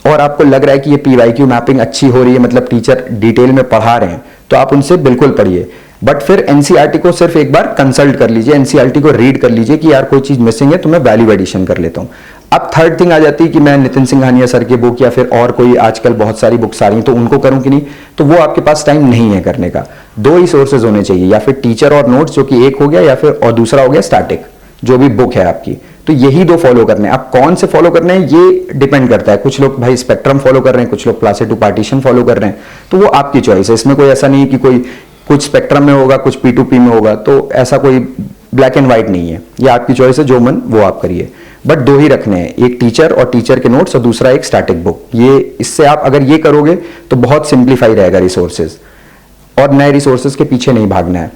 और आपको लग रहा है कि ये पीवाईक्यू मैपिंग अच्छी हो रही है, मतलब टीचर डिटेल में पढ़ा रहे हैं, तो आप उनसे बिल्कुल पढ़िए। बट फिर एनसीईआरटी को सिर्फ एक बार कंसल्ट कर लीजिए, एनसीईआरटी को रीड कर लीजिए कि यार कोई चीज मिसिंग है तो मैं वैल्यू एडिशन कर लेता हूं। अब थर्ड थिंग आ जाती है कि मैं नितिन सिंघानिया सर की बुक या फिर और कोई आजकल बहुत सारी बुक्स आ रही हैं तो उनको करूं कि नहीं, तो वो आपके पास टाइम नहीं है करने का। 2 ही सोर्सेज होने चाहिए, या फिर टीचर और नोट्स जो कि एक हो गया, या फिर और दूसरा हो गया स्टैटिक जो भी बुक है आपकी। तो यही 2 फॉलो करने हैं। अब कौन से फॉलो करने हैं ये डिपेंड करता है। कुछ लोग भाई स्पेक्ट्रम फॉलो कर रहे हैं, कुछ लोग प्लासिड टू पार्टीशन फॉलो कर रहे हैं, तो वो आपकी चॉइस है। इसमें कोई ऐसा नहीं है कि कोई कुछ स्पेक्ट्रम में होगा कुछ P2P में होगा, तो ऐसा कोई ब्लैक एंड व्हाइट नहीं है। ये आपकी चॉइस है, जो मन वो आप करिए। बट 2 ही रखने हैं, एक टीचर और टीचर के नोट्स और दूसरा एक स्टैटिक बुक। ये इससे आप अगर ये करोगे तो बहुत सिंप्लीफाई रहेगा रिसोर्सेज, और नए रिसोर्सेज के पीछे नहीं भागना है।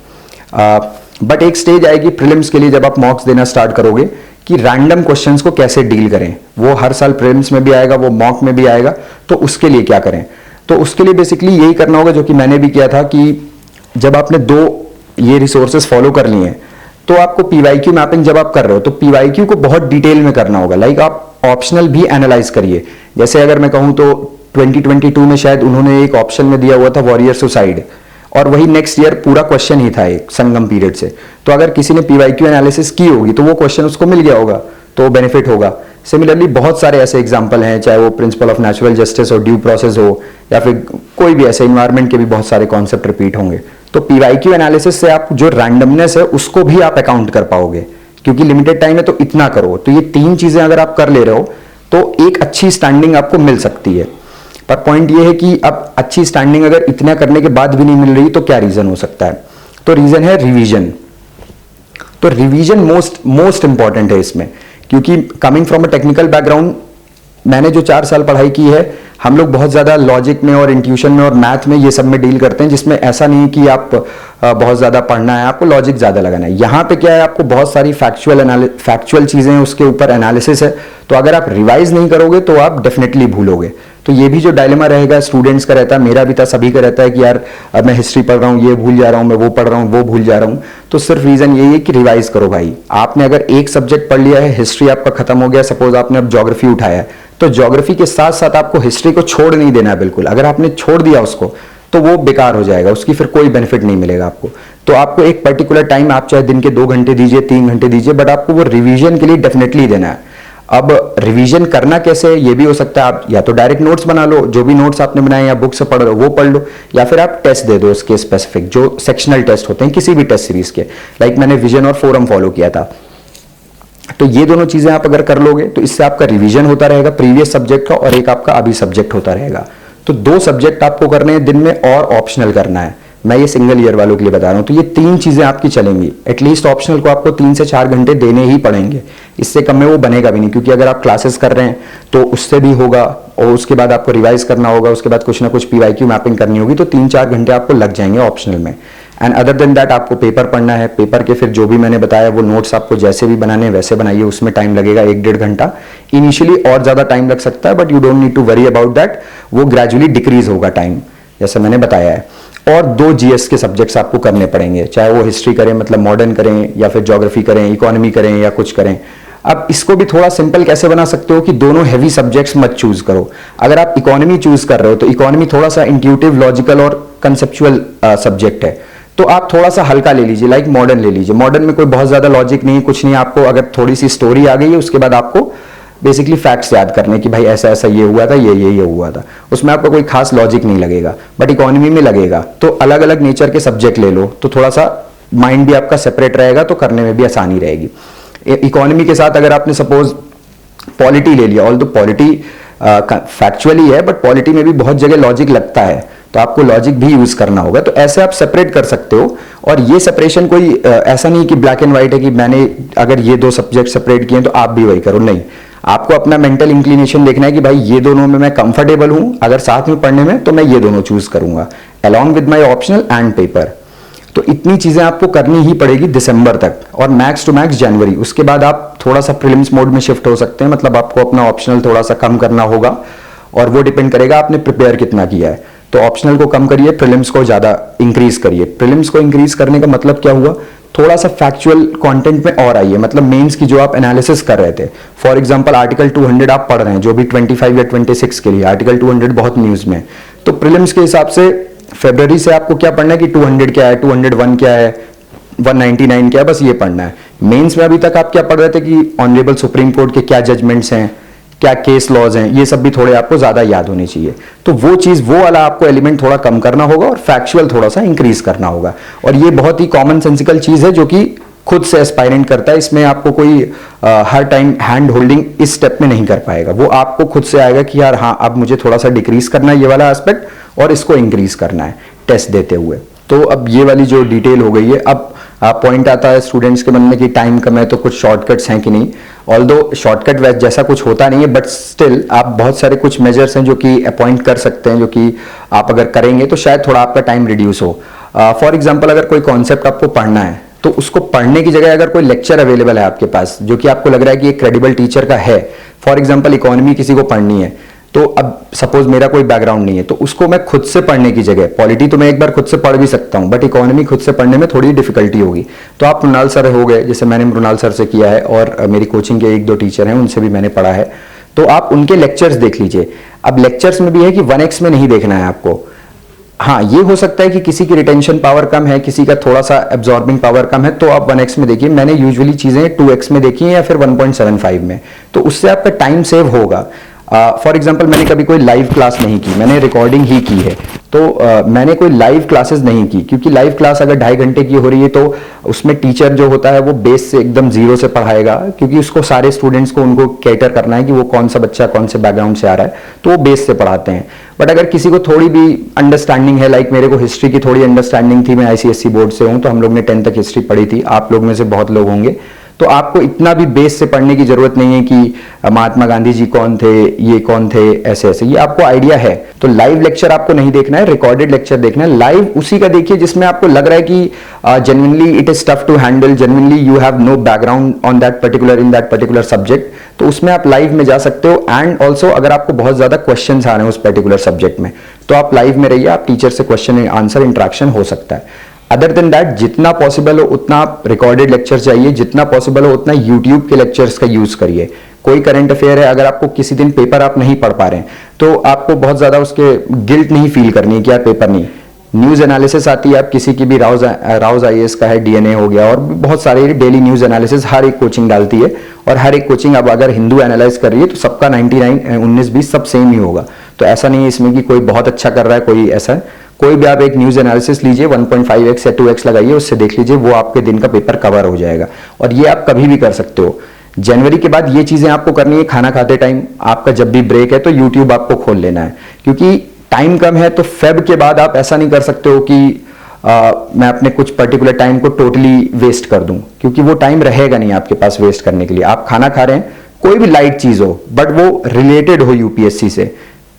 बट एक स्टेज आएगी प्रीलिम्स के लिए जब आप मॉक्स देना स्टार्ट करोगे कि रैंडम क्वेश्चंस को कैसे डील करें। वो हर साल प्रीलिम्स में भी आएगा, वो मॉक में भी आएगा, तो उसके लिए क्या करें। तो उसके लिए बेसिकली यही करना होगा जो कि मैंने भी किया था, कि जब आपने 2 ये रिसोर्सेज फॉलो कर लिए हैं तो आपको पीवाईक्यू मैपिंग जब आप कर रहे हो तो पीवाईक्यू को बहुत डिटेल में करना होगा। लाइक आप ऑप्शनल भी एनालाइज करिए। जैसे अगर मैं कहूं तो 2022 में शायद उन्होंने एक ऑप्शन में दिया हुआ था वॉरियर सुसाइड, और वही नेक्स्ट ईयर पूरा क्वेश्चन ही था एक संगम पीरियड से। तो अगर किसी ने पीवाईक्यू एनालिसिस की होगी तो वो क्वेश्चन उसको मिल गया होगा, तो बेनिफिट होगा। सिमिलरली बहुत सारे ऐसे एग्जांपल हैं, चाहे वो प्रिंसिपल ऑफ नेचुरल जस्टिस और ड्यू प्रोसेस हो, या फिर कोई भी ऐसे इन्वायरमेंट के भी बहुत सारे कॉन्सेप्ट रिपीट होंगे। तो पीवाईक्यू एनालिसिस से आप जो रैंडमनेस है उसको भी आप अकाउंट कर पाओगे, क्योंकि लिमिटेड टाइम है तो इतना करो। तो ये 3 चीजें अगर आप कर ले रहे हो तो एक अच्छी स्टैंडिंग आपको मिल सकती है। पर पॉइंट ये है कि अब अच्छी स्टैंडिंग अगर इतना करने के बाद भी नहीं मिल रही तो क्या रीजन हो सकता है। तो रीजन है रिवीजन। तो रिवीजन मोस्ट इंपॉर्टेंट है इसमें, क्योंकि coming from a technical background, मैंने जो 4 साल पढ़ाई की है, हम लोग बहुत ज्यादा लॉजिक में और इंट्यूशन में और मैथ में ये सब में डील करते हैं, जिसमें ऐसा नहीं कि आप बहुत ज्यादा पढ़ना है, आपको लॉजिक ज्यादा लगाना है। यहाँ पे क्या है, आपको बहुत सारी फैक्चुअल चीजें उसके ऊपर एनालिसिस है, तो अगर आप रिवाइज नहीं करोगे तो आप डेफिनेटली भूलोगे। तो ये भी जो डायलेमा रहेगा स्टूडेंट्स का रहता है, मेरा भी था, सभी का रहता है कि यार अब मैं हिस्ट्री पढ़ रहा हूँ, ये भूल जा रहा हूँ, मैं वो पढ़ रहा हूँ, वो भूल जा रहा हूँ। तो सिर्फ रीजन यही है कि रिवाइज करो भाई। आपने अगर एक सब्जेक्ट पढ़ लिया है, हिस्ट्री आपका खत्म हो गया, सपोज आपने अब ज्योग्राफी उठाया है, तो ज्योग्राफी के साथ साथ आपको हिस्ट्री को छोड़ नहीं देना है बिल्कुल। अगर आपने छोड़ दिया उसको तो वो बेकार हो जाएगा, उसकी फिर कोई बेनिफिट नहीं मिलेगा आपको। तो आपको एक पर्टिकुलर टाइम, आप चाहे दिन के 2 घंटे दीजिए, 3 घंटे दीजिए, बट आपको वो रिवीजन के लिए डेफिनेटली देना है। अब रिवीजन करना कैसे है ये भी हो सकता है, आप या तो डायरेक्ट नोट्स बना लो, जो भी नोट्स आपने बनाए या बुक से पढ़ रहे हो वो पढ़ लो, या फिर आप टेस्ट दे दो इसके स्पेसिफिक, जो सेक्शनल टेस्ट होते हैं किसी भी टेस्ट सीरीज के। लाइक मैंने विजन और फोरम फॉलो किया था। तो ये दोनों चीजें आप अगर कर लोगे तो इससे आपका रिवीजन होता रहेगा प्रीवियस सब्जेक्ट का, और एक आपका अभी सब्जेक्ट होता रहेगा। तो 2 सब्जेक्ट आपको करने हैं दिन में और ऑप्शनल करना है। मैं ये सिंगल ईयर वालों के लिए बता रहा हूं। तो ये 3 चीजें आपकी चलेंगी। एटलीस्ट ऑप्शनल को आपको 3 से 4 घंटे देने ही पड़ेंगे, इससे कम में वो बनेगा भी नहीं, क्योंकि अगर आप क्लासेस कर रहे हैं तो उससे भी होगा, और उसके बाद आपको रिवाइज करना होगा, उसके बाद कुछ ना कुछ पीवाईक्यू मैपिंग करनी होगी, तो 3-4 घंटे आपको लग जाएंगे ऑप्शनल में। एंड अदर देन दैट आपको पेपर पढ़ना है। पेपर के फिर जो भी मैंने बताया वो नोट्स आपको जैसे भी बनाने हैं वैसे बनाइए, उसमें टाइम लगेगा 1-1.5 घंटा। इनिशियली और ज्यादा टाइम लग सकता है, but you don't need to worry about that, वो ग्रेजुअली डिक्रीज होगा टाइम, जैसे मैंने बताया है। और 2 जीएस के सब्जेक्ट्स आपको करने पड़ेंगे, चाहे वो हिस्ट्री करें, मतलब मॉडर्न करें, या फिर ज्योग्राफी करें, इकोनॉमी करें, या कुछ करें। अब इसको भी थोड़ा सिंपल कैसे बना सकते हो कि दोनों हैवी सब्जेक्ट्स मत चूज करो। अगर आप इकोनॉमी चूज कर रहे हो तो इकोनॉमी थोड़ा सा इंट्यूटिव, लॉजिकल और कंसेप्चुअल सब्जेक्ट है, तो आप थोड़ा सा हल्का ले लीजिए, लाइक मॉडर्न ले लीजिए। मॉडर्न में कोई बहुत ज्यादा लॉजिक नहीं, कुछ नहीं, आपको अगर थोड़ी सी स्टोरी आ गई है उसके बाद आपको बेसिकली फैक्ट्स याद करने कि भाई ऐसा ऐसा ये हुआ था, ये हुआ था, उसमें आपको कोई खास लॉजिक नहीं लगेगा, बट इकोनॉमी में लगेगा। तो अलग अलग नेचर के सब्जेक्ट ले लो, तो थोड़ा सा माइंड भी आपका सेपरेट रहेगा, तो करने में भी आसानी रहेगी। इकोनॉमी के साथ अगर आपने सपोज पॉलिटी ले लिया, ऑल दो पॉलिटी फैक्चुअली है, बट पॉलिटी में भी बहुत जगह लॉजिक लगता है, तो आपको लॉजिक भी यूज करना होगा। तो ऐसे आप सेपरेट कर सकते हो। और ये सेपरेशन कोई ऐसा नहीं कि ब्लैक एंड व्हाइट है कि मैंने अगर ये 2 सब्जेक्ट सेपरेट किए तो आप भी वही करो, नहीं। आपको अपना मेंटल इंक्लिनेशन देखना है कि भाई ये दोनों में मैं कंफर्टेबल हूं, अगर साथ में पढ़ने में तो मैं ये दोनों चूज करूंगा along with my optional and paper. तो इतनी चीजें आपको करनी ही पड़ेगी दिसंबर तक, और मैक्स टू मैक्स जनवरी। उसके बाद आप थोड़ा सा प्रीलिम्स मोड में शिफ्ट हो सकते हैं, मतलब आपको अपना ऑप्शनल थोड़ा सा कम करना होगा, और वो डिपेंड करेगा आपने प्रिपेयर कितना किया है। तो ऑप्शनल को कम करिए, प्रीलिम्स को ज्यादा इंक्रीज करिए। प्रीलिम्स को इंक्रीज करने का मतलब क्या हुआ, थोड़ा सा फैक्चुअल कंटेंट में और आइए, मतलब मेंस की जो आप एनालिसिस कर रहे थे, फॉर एग्जांपल आर्टिकल 200 आप पढ़ रहे हैं, जो भी 25 या 26 के लिए आर्टिकल 200 बहुत न्यूज में, तो प्रीलिम्स के हिसाब से फरवरी से आपको क्या पढ़ना है कि 200 क्या है, 201 क्या है, 199 क्या है, बस ये पढ़ना है। मेंस में अभी तक आप क्या पढ़ रहे थे कि ऑनरेबल सुप्रीम कोर्ट के क्या जजमेंट्स हैं, क्या केस लॉज हैं, ये सब भी थोड़े आपको ज्यादा याद होने चाहिए। तो वो चीज, वो वाला आपको एलिमेंट थोड़ा कम करना होगा, और फैक्चुअल थोड़ा सा इंक्रीज करना होगा। और ये बहुत ही कॉमन सेंसिकल चीज है जो कि खुद से एस्पायरेंट करता है। इसमें आपको कोई हर टाइम हैंड होल्डिंग इस स्टेप में नहीं कर पाएगा, वो आपको खुद से आएगा कि यार हाँ, अब मुझे थोड़ा सा डिक्रीज करना है ये वाला एस्पेक्ट, और इसको इंक्रीज करना है टेस्ट देते हुए। तो अब ये वाली जो डिटेल हो गई है। अब पॉइंट आता है स्टूडेंट्स के मन में कि टाइम कम है तो कुछ शॉर्टकट्स हैं कि नहीं। ऑल्दो शॉर्टकॉर्ट जैसा कुछ होता नहीं है, बट स्टिल आप बहुत सारे कुछ मेजर्स हैं जो कि अपॉइंट कर सकते हैं, जो कि आप अगर करेंगे तो शायद थोड़ा आपका टाइम रिड्यूस हो। फॉर एग्जाम्पल अगर कोई कॉन्सेप्ट आपको पढ़ना है तो उसको पढ़ने की जगह अगर कोई लेक्चर अवेलेबल है आपके पास जो कि आपको लग रहा है कि एक क्रेडिबल टीचर का है, फॉर एग्जाम्पल इकोनॉमी किसी को पढ़नी है, तो अब सपोज मेरा कोई बैकग्राउंड नहीं है तो उसको मैं खुद से पढ़ने की जगह, पॉलिटी तो मैं एक बार खुद से पढ़ भी सकता हूं, बट इकोनॉमी खुद से पढ़ने में थोड़ी डिफिकल्टी होगी। तो आप मृणाल सर हो गए, जैसे मैंने मृणाल सर से किया है, और मेरी कोचिंग के 1-2 टीचर हैं उनसे भी मैंने पढ़ा है, तो आप उनके लेक्चर्स देख लीजिए। अब लेक्चर्स में भी है कि 1x में नहीं देखना है आपको। हाँ, ये हो सकता है कि किसी की रिटेंशन पावर कम है, किसी का थोड़ा सा एब्जॉर्बिंग पावर कम है, तो आप 1x में देखिए। मैंने यूजुअली चीजें 2x में देखी हैं या फिर 1.75 में, तो उससे आपका टाइम सेव होगा। फॉर एग्जाम्पल मैंने कभी कोई लाइव क्लास नहीं की, मैंने रिकॉर्डिंग ही की है, तो मैंने कोई लाइव क्लासेस नहीं की, क्योंकि लाइव क्लास अगर 2.5 घंटे की हो रही है तो उसमें टीचर जो होता है वो बेस से एकदम जीरो से पढ़ाएगा, क्योंकि उसको सारे स्टूडेंट्स को उनको कैटर करना है कि वो कौन सा बच्चा कौन से बैकग्राउंड से आ रहा है, तो वो बेस से पढ़ाते हैं। बट अगर किसी को थोड़ी भी अंडरस्टैंडिंग है, लाइक मेरे को हिस्ट्री की थोड़ी अंडरस्टैंडिंग थी, मैं आईसीएसई बोर्ड से हूं, तो हम लोग ने 10 तक हिस्ट्री पढ़ी थी, आप लोग में से बहुत लोग होंगे, तो आपको इतना भी बेस से पढ़ने की जरूरत नहीं है कि महात्मा गांधी जी कौन थे, ये कौन थे, ऐसे ऐसे, ये आपको आइडिया है। तो लाइव लेक्चर आपको नहीं देखना है, रिकॉर्डेड लेक्चर देखना है। लाइव उसी का देखिए जिसमें आपको लग रहा है कि genuinely it is tough to handle, genuinely you have no background on that particular in that particular subject, तो उसमें आप लाइव में जा सकते हो। एंड ऑल्सो अगर आपको बहुत ज्यादा क्वेश्चंस आ रहे हैं उस पर्टिकुलर सब्जेक्ट में, तो आप लाइव में रहिए, आप टीचर से क्वेश्चन आंसर इंटरेक्शन हो सकता है। अदर देन दैट जितना पॉसिबल हो उतना आप रिकॉर्डेड लेक्चर चाहिए, जितना पॉसिबल हो उतना यूट्यूब के लेक्चर्स का यूज करिए। कोई करंट अफेयर है, अगर आपको किसी दिन पेपर आप नहीं पढ़ पा रहे हैं तो आपको बहुत ज्यादा उसके गिल्ट नहीं फील करनी है कि यार पेपर नहीं, न्यूज एनालिसिस आती है, आप किसी की भी राउज आईएएस का है, डीएनए हो गया, और बहुत सारे डेली न्यूज एनालिसिस हर एक कोचिंग डालती है, और हर एक कोचिंग अब अगर हिंदू एनालाइज कर रही है तो सबका 19-20 सब सेम ही होगा। तो ऐसा नहीं है इसमें कि कोई बहुत अच्छा कर रहा है, कोई ऐसा है। कोई भी आप एक न्यूज एनालिसिस लीजिए, 1.5x या 2x लगाइए, उससे देख लीजिए, वो आपके दिन का पेपर कवर हो जाएगा। और ये आप कभी भी कर सकते हो, जनवरी के बाद ये चीजें आपको करनी है, खाना खाते टाइम, आपका जब भी ब्रेक है तो यूट्यूब आपको खोल लेना है, क्योंकि टाइम कम है। तो फेब के बाद आप ऐसा नहीं कर सकते हो कि मैं अपने कुछ पर्टिकुलर टाइम को टोटली वेस्ट कर दूं, क्योंकि वो टाइम रहेगा नहीं आपके पास वेस्ट करने के लिए। आप खाना खा रहे हैं, कोई भी लाइट चीज हो बट वो रिलेटेड हो यूपीएससी से।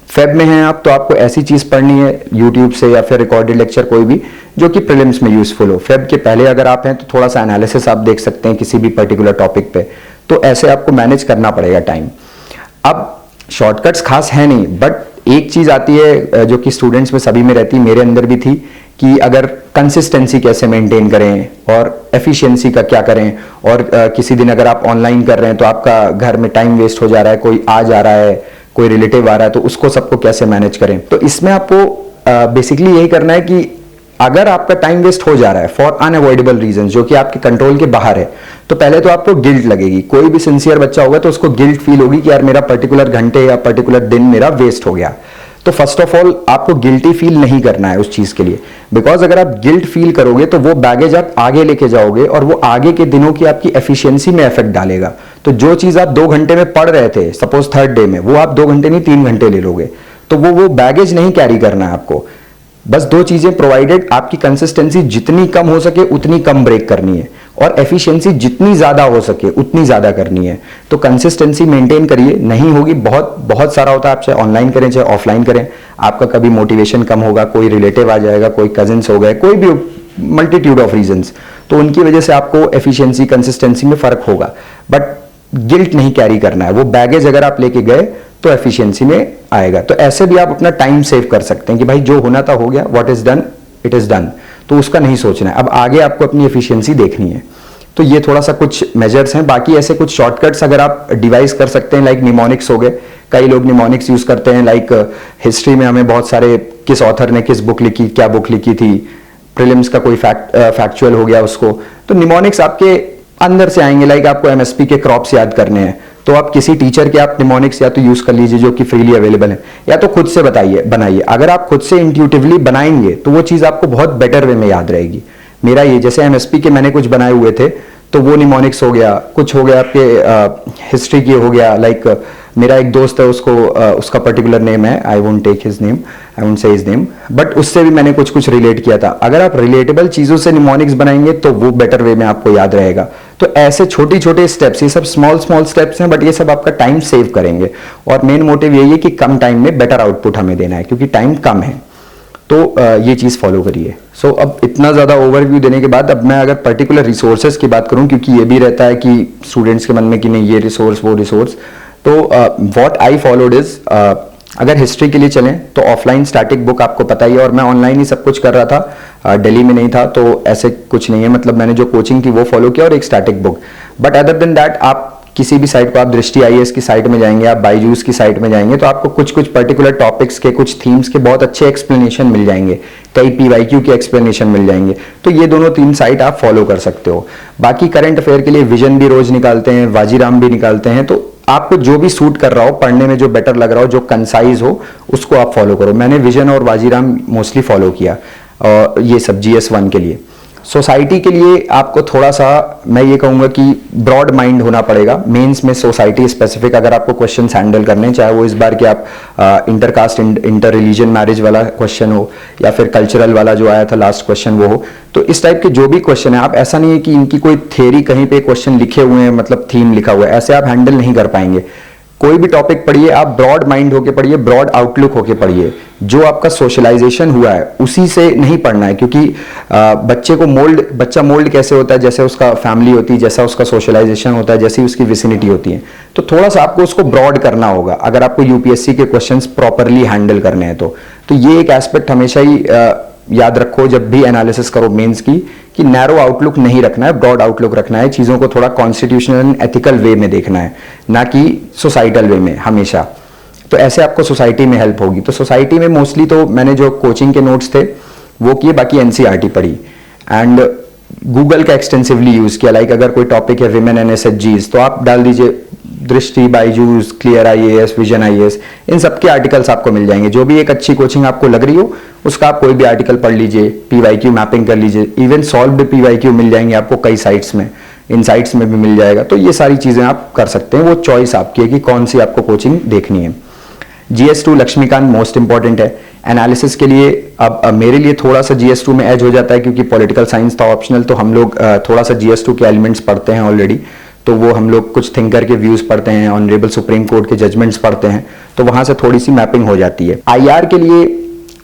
फेब में हैं आप तो आपको ऐसी चीज पढ़नी है यूट्यूब से या फिर रिकॉर्डेड लेक्चर कोई भी जो कि प्रीलिम्स में यूजफुल हो। फेब के पहले अगर आप हैं तो थोड़ा सा एनालिसिस आप देख सकते हैं किसी भी पर्टिकुलर टॉपिक पे, तो ऐसे आपको मैनेज करना पड़ेगा टाइम। अब शॉर्टकट्स खास है नहीं, बट एक चीज आती है जो कि स्टूडेंट्स में सभी में रहती है, मेरे अंदर भी थी, कि अगर कंसिस्टेंसी कैसे मेंटेन करें और एफिशिएंसी का क्या करें, और किसी दिन अगर आप ऑनलाइन कर रहे हैं तो आपका घर में टाइम वेस्ट हो जा रहा है, कोई आ जा रहा है, कोई रिलेटिव आ रहा है, तो उसको सबको कैसे मैनेज करें। तो इसमें आपको बेसिकली यही करना है कि अगर आपका टाइम वेस्ट हो जा रहा है फॉर अनअवॉइडेबल रीजन जो कि आपके कंट्रोल के बाहर है, तो पहले तो आपको गिल्ट लगेगी। कोई भी सिंसियर बच्चा होगा तो उसको गिल्ट फील होगी कि यार मेरा पर्टिकुलर घंटे या पर्टिकुलर दिन मेरा वेस्ट हो गया। तो फर्स्ट ऑफ ऑल आपको गिल्टी फील नहीं करना है उस चीज के लिए, बिकॉज अगर आप गिल्ट फील करोगे तो वो बैगेज आप आगे लेके जाओगे और वो आगे के दिनों की आपकी एफिशिएंसी में इफेक्ट डालेगा। तो जो चीज आप 2 घंटे में पढ़ रहे थे, सपोज थर्ड डे में, वो आप 2 घंटे नहीं 3 घंटे ले लोगे, तो वो बैगेज नहीं कैरी करना है आपको। बस 2 चीजें प्रोवाइडेड, आपकी कंसिस्टेंसी जितनी कम हो सके उतनी कम ब्रेक करनी है, और एफिशिएंसी जितनी ज्यादा हो सके उतनी ज्यादा करनी है। तो कंसिस्टेंसी मेंटेन करिए, नहीं होगी, बहुत बहुत सारा होता है, आप चाहे ऑनलाइन करें चाहे ऑफलाइन करें, आपका कभी मोटिवेशन कम होगा, कोई रिलेटिव आ जाएगा, कोई कजिन्स हो गए, कोई भी मल्टीट्यूड ऑफ रीजंस, तो उनकी वजह से आपको एफिशिएंसी कंसिस्टेंसी में फर्क होगा। बट गिल्ट नहीं कैरी करना है, वो बैगेज अगर आप लेके गए तो एफिशिएंसी में आएगा। तो ऐसे भी आप अपना टाइम सेव कर सकते हैं कि भाई जो होना था हो गया, what is done it is done, तो उसका नहीं सोचना है, अब आगे आपको अपनी एफिशिएंसी देखनी है। तो ये थोड़ा सा कुछ मेजर्स हैं। बाकी ऐसे कुछ शॉर्टकट्स अगर आप डिवाइस कर सकते हैं, लाइक निमोनिक्स हो गए, कई लोग निमोनिक्स यूज करते हैं, लाइक हिस्ट्री में हमें बहुत सारे किस ऑथर ने किस बुक लिखी, क्या बुक लिखी थी, प्रीलिम्स का कोई फैक्चुअल हो गया उसको, तो निमोनिक्स आपके अंदर से आएंगे। लाइक आपको एमएसपी के क्रॉप्स याद करने हैं तो आप किसी टीचर के आप निमोनिक्स या तो यूज कर लीजिए जो कि फ्रीली अवेलेबल है, या तो खुद से बनाइए। अगर आप खुद से इंट्यूटिवली बनाएंगे तो वो चीज आपको बहुत बेटर वे में याद रहेगी। मेरा ये जैसे एमएसपी के मैंने कुछ बनाए हुए थे तो वो निमोनिक्स हो गया, कुछ हो गया आपके हिस्ट्री की हो गया, लाइक मेरा एक दोस्त है उसको उसका पर्टिकुलर नेम है, I won't take his name, I won't say his name, but उससे भी मैंने कुछ कुछ रिलेट किया था। अगर आप रिलेटेबल चीजों से निमोनिक्स बनाएंगे तो वो बेटर वे में आपको याद रहेगा। तो ऐसे छोटे छोटे स्टेप्स, ये सब स्मॉल स्टेप्स हैं, बट ये सब आपका टाइम सेव करेंगे, और मेन मोटिव यही है कि कम टाइम में बेटर आउटपुट हमें देना है, क्योंकि टाइम कम है। तो ये चीज फॉलो करिए। सो अब इतना ज्यादा ओवरव्यू देने के बाद अब मैं अगर पर्टिकुलर रिसोर्सेज की बात करूं, क्योंकि ये भी रहता है कि स्टूडेंट्स के मन में कि नहीं ये रिसोर्स वो रिसोर्स, तो व्हाट आई फॉलोड इज, अगर हिस्ट्री के लिए चलें तो ऑफलाइन स्टैटिक बुक आपको पता ही है, और मैं ऑनलाइन ही सब कुछ कर रहा था, दिल्ली में नहीं था, तो ऐसे कुछ नहीं है, मतलब मैंने जो कोचिंग थी वो फॉलो किया और एक static book. But other than that आप किसी भी साइट को, आप दृष्टि आईएएस की साइट में जाएंगे, आप बायजूस की साइट में जाएंगे, तो आपको कुछ कुछ पर्टिकुलर टॉपिक्स के, कुछ थीम्स के बहुत अच्छे एक्सप्लेनेशन मिल जाएंगे, कई पीवाईक्यू के एक्सप्लेनेशन मिल जाएंगे। तो ये दोनों 3 साइट आप फॉलो कर सकते हो। बाकी करंट अफेयर के लिए विजन भी रोज निकालते हैं, वाजीराम भी निकालते हैं, तो आपको जो भी सूट कर रहा हो, पढ़ने में जो बेटर लग रहा हो, जो कंसाइज हो, उसको आप फॉलो करो। मैंने विजन और वाजीराम मोस्टली फॉलो किया, और ये सब GS1 के लिए। सोसाइटी के लिए आपको थोड़ा सा मैं ये कहूंगा कि ब्रॉड माइंड होना पड़ेगा। मेंस में सोसाइटी स्पेसिफिक अगर आपको क्वेश्चंस हैंडल करने, चाहे वो इस बार के आप इंटरकास्ट इंटर रिलीजन मैरिज वाला क्वेश्चन हो, या फिर कल्चरल वाला जो आया था लास्ट क्वेश्चन वो हो, तो इस टाइप के जो भी क्वेश्चन है, आप ऐसा नहीं है कि इनकी कोई थ्योरी कहीं पे क्वेश्चन लिखे हुए हैं, मतलब थीम लिखा हुआ है, ऐसे आप हैंडल नहीं कर पाएंगे। कोई भी टॉपिक पढ़िए, आप ब्रॉड माइंड होके पढ़िए, ब्रॉड आउटलुक होके पढ़िए। जो आपका सोशलाइजेशन हुआ है उसी से नहीं पढ़ना है, क्योंकि बच्चा मोल्ड कैसे होता है, जैसे उसका फैमिली होती है, जैसा उसका सोशलाइजेशन होता है, जैसी उसकी विसिनिटी होती है। तो थोड़ा सा आपको उसको ब्रॉड करना होगा अगर आपको यूपीएससी के क्वेश्चंस प्रॉपरली हैंडल करने हैं तो ये एक एस्पेक्ट हमेशा ही याद रखो जब भी एनालिसिस करो मेंस की, कि नैरो आउटलुक नहीं रखना है, ब्रॉड आउटलुक रखना है। चीजों को थोड़ा कॉन्स्टिट्यूशनल एंड एथिकल वे में देखना है, ना कि सोसाइटल वे में हमेशा। तो ऐसे आपको सोसाइटी में हेल्प होगी। तो सोसाइटी में मोस्टली तो मैंने जो कोचिंग के नोट्स थे वो किए, बाकी एनसीईआरटी पढ़ी, एंड गूगल का एक्सटेंसिवली यूज किया। लाइक अगर कोई टॉपिक है विमेन एंड एसएचजीज, तो आप डाल दीजिए Drishti, Byju's, Clear IAS, Vision IAS, इन सबके आर्टिकल्स आपको मिल जाएंगे। जो भी एक अच्छी कोचिंग आपको लग रही हो उसका आप कोई भी आर्टिकल पढ़ लीजिए, पीवाईक्यू मैपिंग कर लीजिए, इवन सॉल्व्ड पीवाईक्यू मिल जाएंगे आपको कई साइट्स में। इनसाइट्स में भी मिल जाएगा। तो ये सारी चीज़ें आप कर सकते हैं, वो चॉइस आपकी है कि कौन सी आपको कोचिंग देखनी है। GS2 लक्ष्मीकांत मोस्ट इंपॉर्टेंट है एनालिसिस के लिए। अब मेरे लिए थोड़ा सा GS2 में एज हो जाता है क्योंकि पॉलिटिकल साइंस था ऑप्शनल, तो हम लोग थोड़ा सा GS2 के एलिमेंट्स पढ़ते हैं ऑलरेडी, तो वो हम लोग कुछ थिंकर के व्यूज पढ़ते हैं, ऑनरेबल सुप्रीम कोर्ट के जजमेंट्स पढ़ते हैं, तो वहां से थोड़ी सी मैपिंग हो जाती है। IR के लिए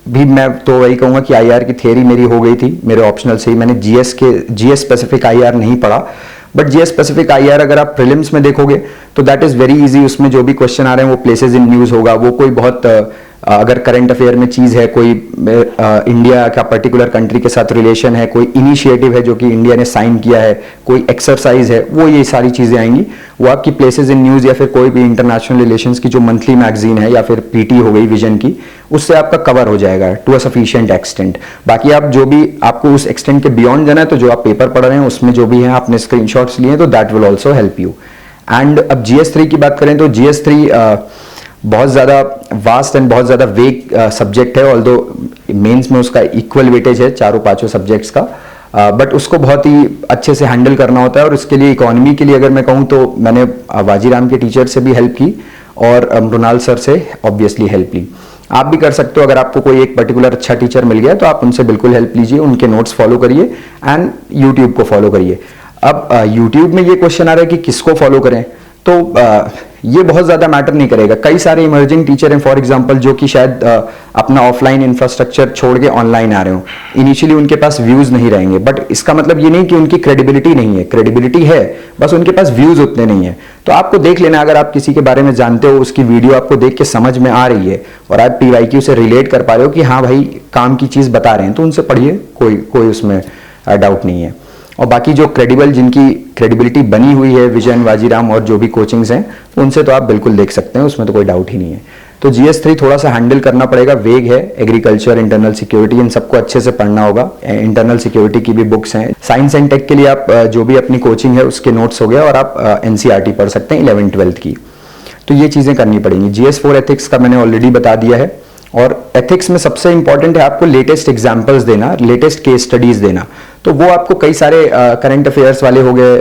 भी मैं तो वही कहूंगा कि IR की थियरी मेरी हो गई थी मेरे ऑप्शनल से ही। मैंने GS स्पेसिफिक IR नहीं पढ़ा, बट GS स्पेसिफिक IR अगर आप प्रीलिम्स में देखोगे तो दैट इज वेरी इजी। उसमें जो भी क्वेश्चन आ रहे हैं वो प्लेसेस इन न्यूज होगा, वो कोई बहुत अगर करंट अफेयर में चीज है, कोई इंडिया का पर्टिकुलर कंट्री के साथ रिलेशन है, कोई इनिशिएटिव है जो कि इंडिया ने साइन किया है, कोई एक्सरसाइज है, वो ये सारी चीजें आएंगी, वो आपकी प्लेसेस इन न्यूज या फिर कोई भी इंटरनेशनल रिलेशंस की जो मंथली मैगजीन है या फिर PT हो गई विजन की, उससे आपका कवर हो जाएगा टू अ सफिशिएंट एक्सटेंट। बाकी आप जो भी आपको उस एक्सटेंट के बियॉन्ड जाना है, तो जो आप पेपर पढ़ रहे हैं उसमें जो भी है आपने स्क्रीनशॉट्स लिए हैं, तो that will also help you. And अब GS3 की बात करें तो GS3 बहुत ज़्यादा वास्ट एंड बहुत ज़्यादा वेग सब्जेक्ट है, ऑल्दो मेंस में उसका इक्वल वेटेज है चारों पांचों सब्जेक्ट्स का, बट उसको बहुत ही अच्छे से हैंडल करना होता है। और उसके लिए इकोनॉमी के लिए अगर मैं कहूँ तो मैंने वाजीराम के टीचर से भी हेल्प की और मृणाल सर से ऑब्वियसली हेल्प ली। आप भी कर सकते हो, अगर आपको कोई एक पर्टिकुलर अच्छा टीचर मिल गया तो आप उनसे बिल्कुल हेल्प लीजिए, उनके नोट्स फॉलो करिए एंड यूट्यूब को फॉलो करिए। अब यूट्यूब में ये क्वेश्चन आ रहा है कि किसको फॉलो करें, तो ये बहुत ज्यादा मैटर नहीं करेगा। कई सारे इमर्जिंग टीचर हैं फॉर एग्जांपल जो कि शायद अपना ऑफलाइन इंफ्रास्ट्रक्चर छोड़ के ऑनलाइन आ रहे हो, इनिशियली उनके पास व्यूज नहीं रहेंगे, बट इसका मतलब ये नहीं कि उनकी क्रेडिबिलिटी नहीं है, क्रेडिबिलिटी है, बस उनके पास व्यूज उतने नहीं है। तो आपको देख लेना, अगर आप किसी के बारे में जानते हो, उसकी वीडियो आपको देख के समझ में आ रही है और आप PYQ से रिलेट कर पा रहे हो कि हाँ भाई काम की चीज बता रहे हैं, तो उनसे पढ़िए, कोई उसमें डाउट नहीं है। और बाकी जो क्रेडिबल, जिनकी क्रेडिबिलिटी बनी हुई है, विजन, वाजीराम और जो भी कोचिंग्स हैं, उनसे तो आप बिल्कुल देख सकते हैं, उसमें तो कोई डाउट ही नहीं है। तो GS3 थोड़ा सा हैंडल करना पड़ेगा, वेग है, एग्रीकल्चर, इंटरनल सिक्योरिटी, इन सबको अच्छे से पढ़ना होगा। इंटरनल सिक्योरिटी की भी बुक्स हैं। साइंस एंड टेक के लिए आप जो भी अपनी कोचिंग है उसके नोट्स हो गया, और आप NCERT पढ़ सकते हैं 11th-12th की। तो ये चीजें करनी पड़ेंगी। GS4 एथिक्स का मैंने ऑलरेडी बता दिया है, और एथिक्स में सबसे इंपॉर्टेंट है आपको लेटेस्ट एग्जांपल्स देना, लेटेस्ट केस स्टडीज देना। तो वो आपको कई सारे करंट अफेयर्स वाले हो गए,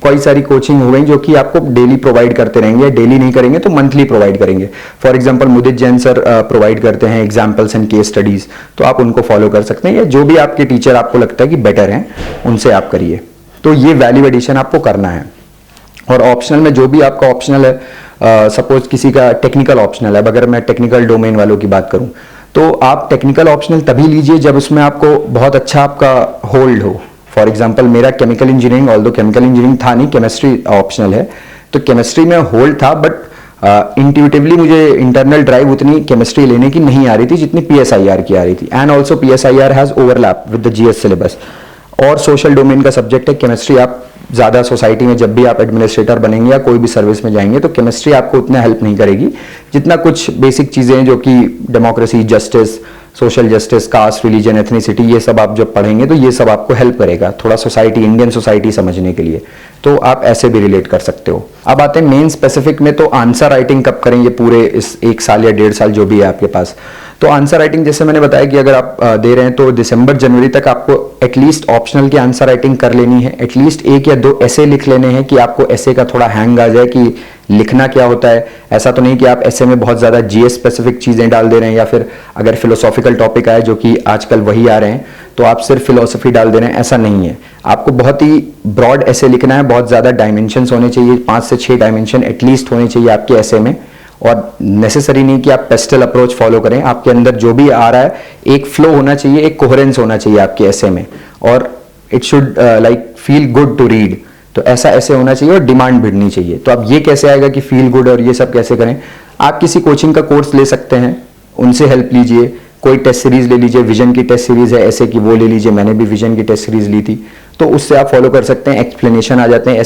कई सारी कोचिंग हो गई जो कि आपको डेली प्रोवाइड करते रहेंगे, डेली नहीं करेंगे तो मंथली प्रोवाइड करेंगे। For example Mudit Jain sir provide करते हैं एग्जांपल्स एंड केस स्टडीज, तो आप उनको फॉलो कर सकते हैं, या जो भी आपके टीचर आपको लगता है कि बेटर हैं उनसे आप करिए। तो ये वैल्यू एडिशन आपको करना है। और ऑप्शनल में जो भी आपका ऑप्शनल है, सपोज किसी का टेक्निकल ऑप्शनल है, अगर मैं टेक्निकल डोमेन वालों की बात करूं, तो आप टेक्निकल ऑप्शनल तभी लीजिए जब उसमें आपको बहुत अच्छा आपका होल्ड हो। फॉर एग्जांपल मेरा chemical engineering, although chemical engineering था नहीं, केमिस्ट्री ऑप्शनल है, तो केमिस्ट्री में होल्ड था, बट इंट्यूटिवली मुझे इंटरनल ड्राइव उतनी केमिस्ट्री लेने की नहीं आ रही थी जितनी PSIR की आ रही थी। And also PSIR has overlap with the GS syllabus. और सोशल डोमेन का सब्जेक्ट है केमिस्ट्री। आप ज़्यादा सोसाइटी में जब भी आप एडमिनिस्ट्रेटर बनेंगे या कोई भी सर्विस में जाएंगे तो केमिस्ट्री आपको उतना हेल्प नहीं करेगी जितना कुछ बेसिक चीज़ें हैं जो कि democracy, justice, social justice, caste, religion, ethnicity, ये सब आप जब पढ़ेंगे तो ये सब आपको हेल्प करेगा थोड़ा सोसाइटी, इंडियन सोसाइटी समझने के लिए। तो आप ऐसे भी रिलेट कर सकते हो। अब आते हैं मेन स्पेसिफिक में, तो आंसर राइटिंग कब करेंगे पूरे इस 1 साल या 1.5 साल जो भी है आपके पास। तो आंसर राइटिंग जैसे मैंने बताया कि अगर आप दे रहे हैं तो दिसंबर जनवरी तक आपको एटलीस्ट ऑप्शनल की आंसर राइटिंग कर लेनी है। एटलीस्ट 1 या 2 ऐसे लिख लेने हैं कि आपको ऐसे का थोड़ा हैंग आ जाए कि लिखना क्या होता है। ऐसा तो नहीं कि आप ऐसे में बहुत ज़्यादा GS स्पेसिफिक चीज़ें डाल दे रहे हैं, या फिर अगर फिलोसॉफिकल टॉपिक आए जो कि आजकल वही आ रहे हैं तो आप सिर्फ फिलोसफी डाल दे रहे हैं, ऐसा नहीं है। आपको बहुत ही ब्रॉड ऐसे लिखना है, बहुत ज़्यादा डायमेंशंस होने चाहिए, 5 से 6 डायमेंशन एटलीस्ट होने चाहिए आपके ऐसे में। और नेसेसरी नहीं कि आप पेस्टल अप्रोच फॉलो करें, आपके अंदर जो भी आ रहा है एक फ्लो होना चाहिए, एक कोहेरेंस होना चाहिए आपके ऐसे में, और it should like feel good to read. तो ऐसा ऐसे होना चाहिए और डिमांड भिड़नी चाहिए। तो अब ये कैसे आएगा कि फील गुड और ये सब कैसे करें? आप किसी कोचिंग का कोर्स ले सकते हैं, उनसे हेल्प लीजिए, कोई टेस्ट सीरीज ले लीजिए, विजन की टेस्ट सीरीज है ऐसे की, वो ले लीजिए, मैंने भी विजन की टेस्ट सीरीज ली थी, तो उससे आप फॉलो कर सकते हैं। एक्सप्लेनेशन आ जाते हैं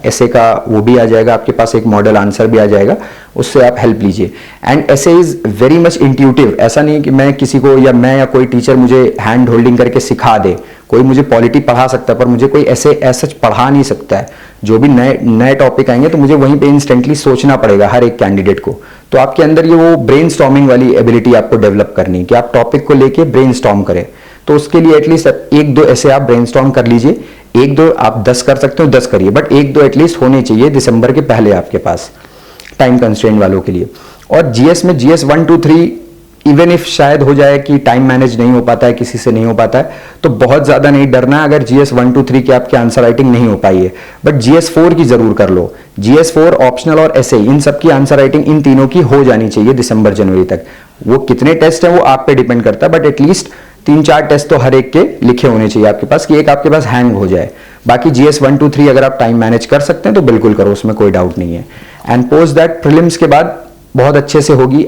ऐसे का वो भी आ जाएगा आपके पास, एक मॉडल आंसर भी आ जाएगा, उससे आप हेल्प लीजिए। एंड ऐसे इज वेरी मच इंट्यूटिव। ऐसा नहीं कि मैं किसी को या मैं या कोई टीचर मुझे हैंड होल्डिंग करके सिखा दे, कोई मुझे पॉलिटी पढ़ा सकता है पर मुझे कोई ऐसे सच पढ़ा नहीं सकता है। जो भी नए टॉपिक आएंगे तो मुझे वहीं पे इंस्टेंटली सोचना पड़ेगा हर एक कैंडिडेट को। तो आपके अंदर ये वो ब्रेनस्टॉर्मिंग वाली एबिलिटी आपको डेवलप करनी है कि आप टॉपिक को लेके ब्रेनस्टॉर्म करें। तो उसके लिए एटलीस्ट एक दो ऐसे आप ब्रेनस्टॉर्म कर लीजिए। एक दो आप 10 कर सकते हो, 10 करिए, बट एक दो एटलीस्ट होने चाहिए दिसंबर के पहले आपके पास, टाइम कंस्ट्रेंट वालों के लिए। और जीएस में जीएस 1 2 3 इवन इफ शायद हो जाए कि टाइम मैनेज नहीं हो पाता है, किसी से नहीं हो पाता है, तो बहुत ज्यादा नहीं डरना है अगर जीएस 1 2 3 की आपकी आंसर राइटिंग नहीं हो पाई है, बट जीएस 4 की जरूर कर लो। जीएस 4 ऑप्शनल और एसए इन सब की आंसर राइटिंग इन तीनों की हो जानी चाहिए दिसंबर जनवरी तक। वो कितने टेस्ट हैं वो आप पे डिपेंड करता है, बट एटलीस्ट 3-4 टेस्ट तो हर एक के लिखे होने चाहिए आपके पास, कि एक आपके पास हैंग हो जाए। बाकी जीएस 1 2 3 अगर आप टाइम मैनेज कर सकते हैं तो बिल्कुल करो, उसमें कोई डाउट नहीं है। एंड पोस्ट दैट प्रीलिम्स के बाद बहुत अच्छे से होगी।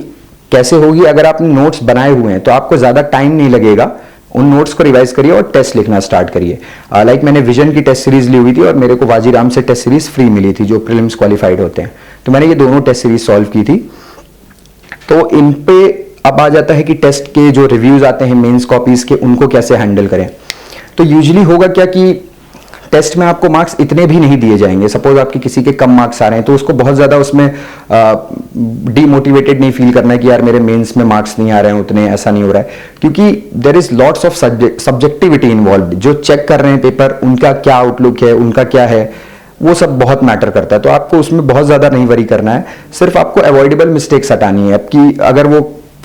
कैसे होगी? अगर आपने नोट्स बनाए हुए हैं तो आपको ज्यादा टाइम नहीं लगेगा, उन नोट्स को रिवाइज करिए और टेस्ट लिखना स्टार्ट करिए। लाइक मैंने विजन की टेस्ट सीरीज ली हुई थी और मेरे को वाजीराम से टेस्ट सीरीज फ्री मिली थी जो प्रीलिम्स क्वालिफाइड होते हैं, तो मैंने ये दोनों टेस्ट सीरीज सॉल्व की थी। तो इन पे अब आ जाता है कि टेस्ट के जो रिव्यूज आते हैं मेंस कॉपीज के, उनको कैसे हैंडल करें। तो यूजुअली होगा क्या कि टेस्ट में आपको मार्क्स इतने भी नहीं दिए जाएंगे। सपोज आपके किसी के कम मार्क्स आ रहे हैं तो उसको बहुत ज्यादा उसमें डीमोटिवेटेड नहीं फील करना है कि यार मेरे मेंस में मार्क्स नहीं आ रहे हैं उतने, ऐसा नहीं हो रहा है, क्योंकि there is lots of subjectivity involve. जो चेक कर रहे हैं पेपर, उनका क्या आउटलुक है, उनका क्या है, वो सब बहुत मैटर करता है। तो आपको उसमें बहुत ज्यादा नहीं वरी करना है, सिर्फ आपको अवॉइडेबल मिस्टेक्स हटानी है। आपकी अगर वो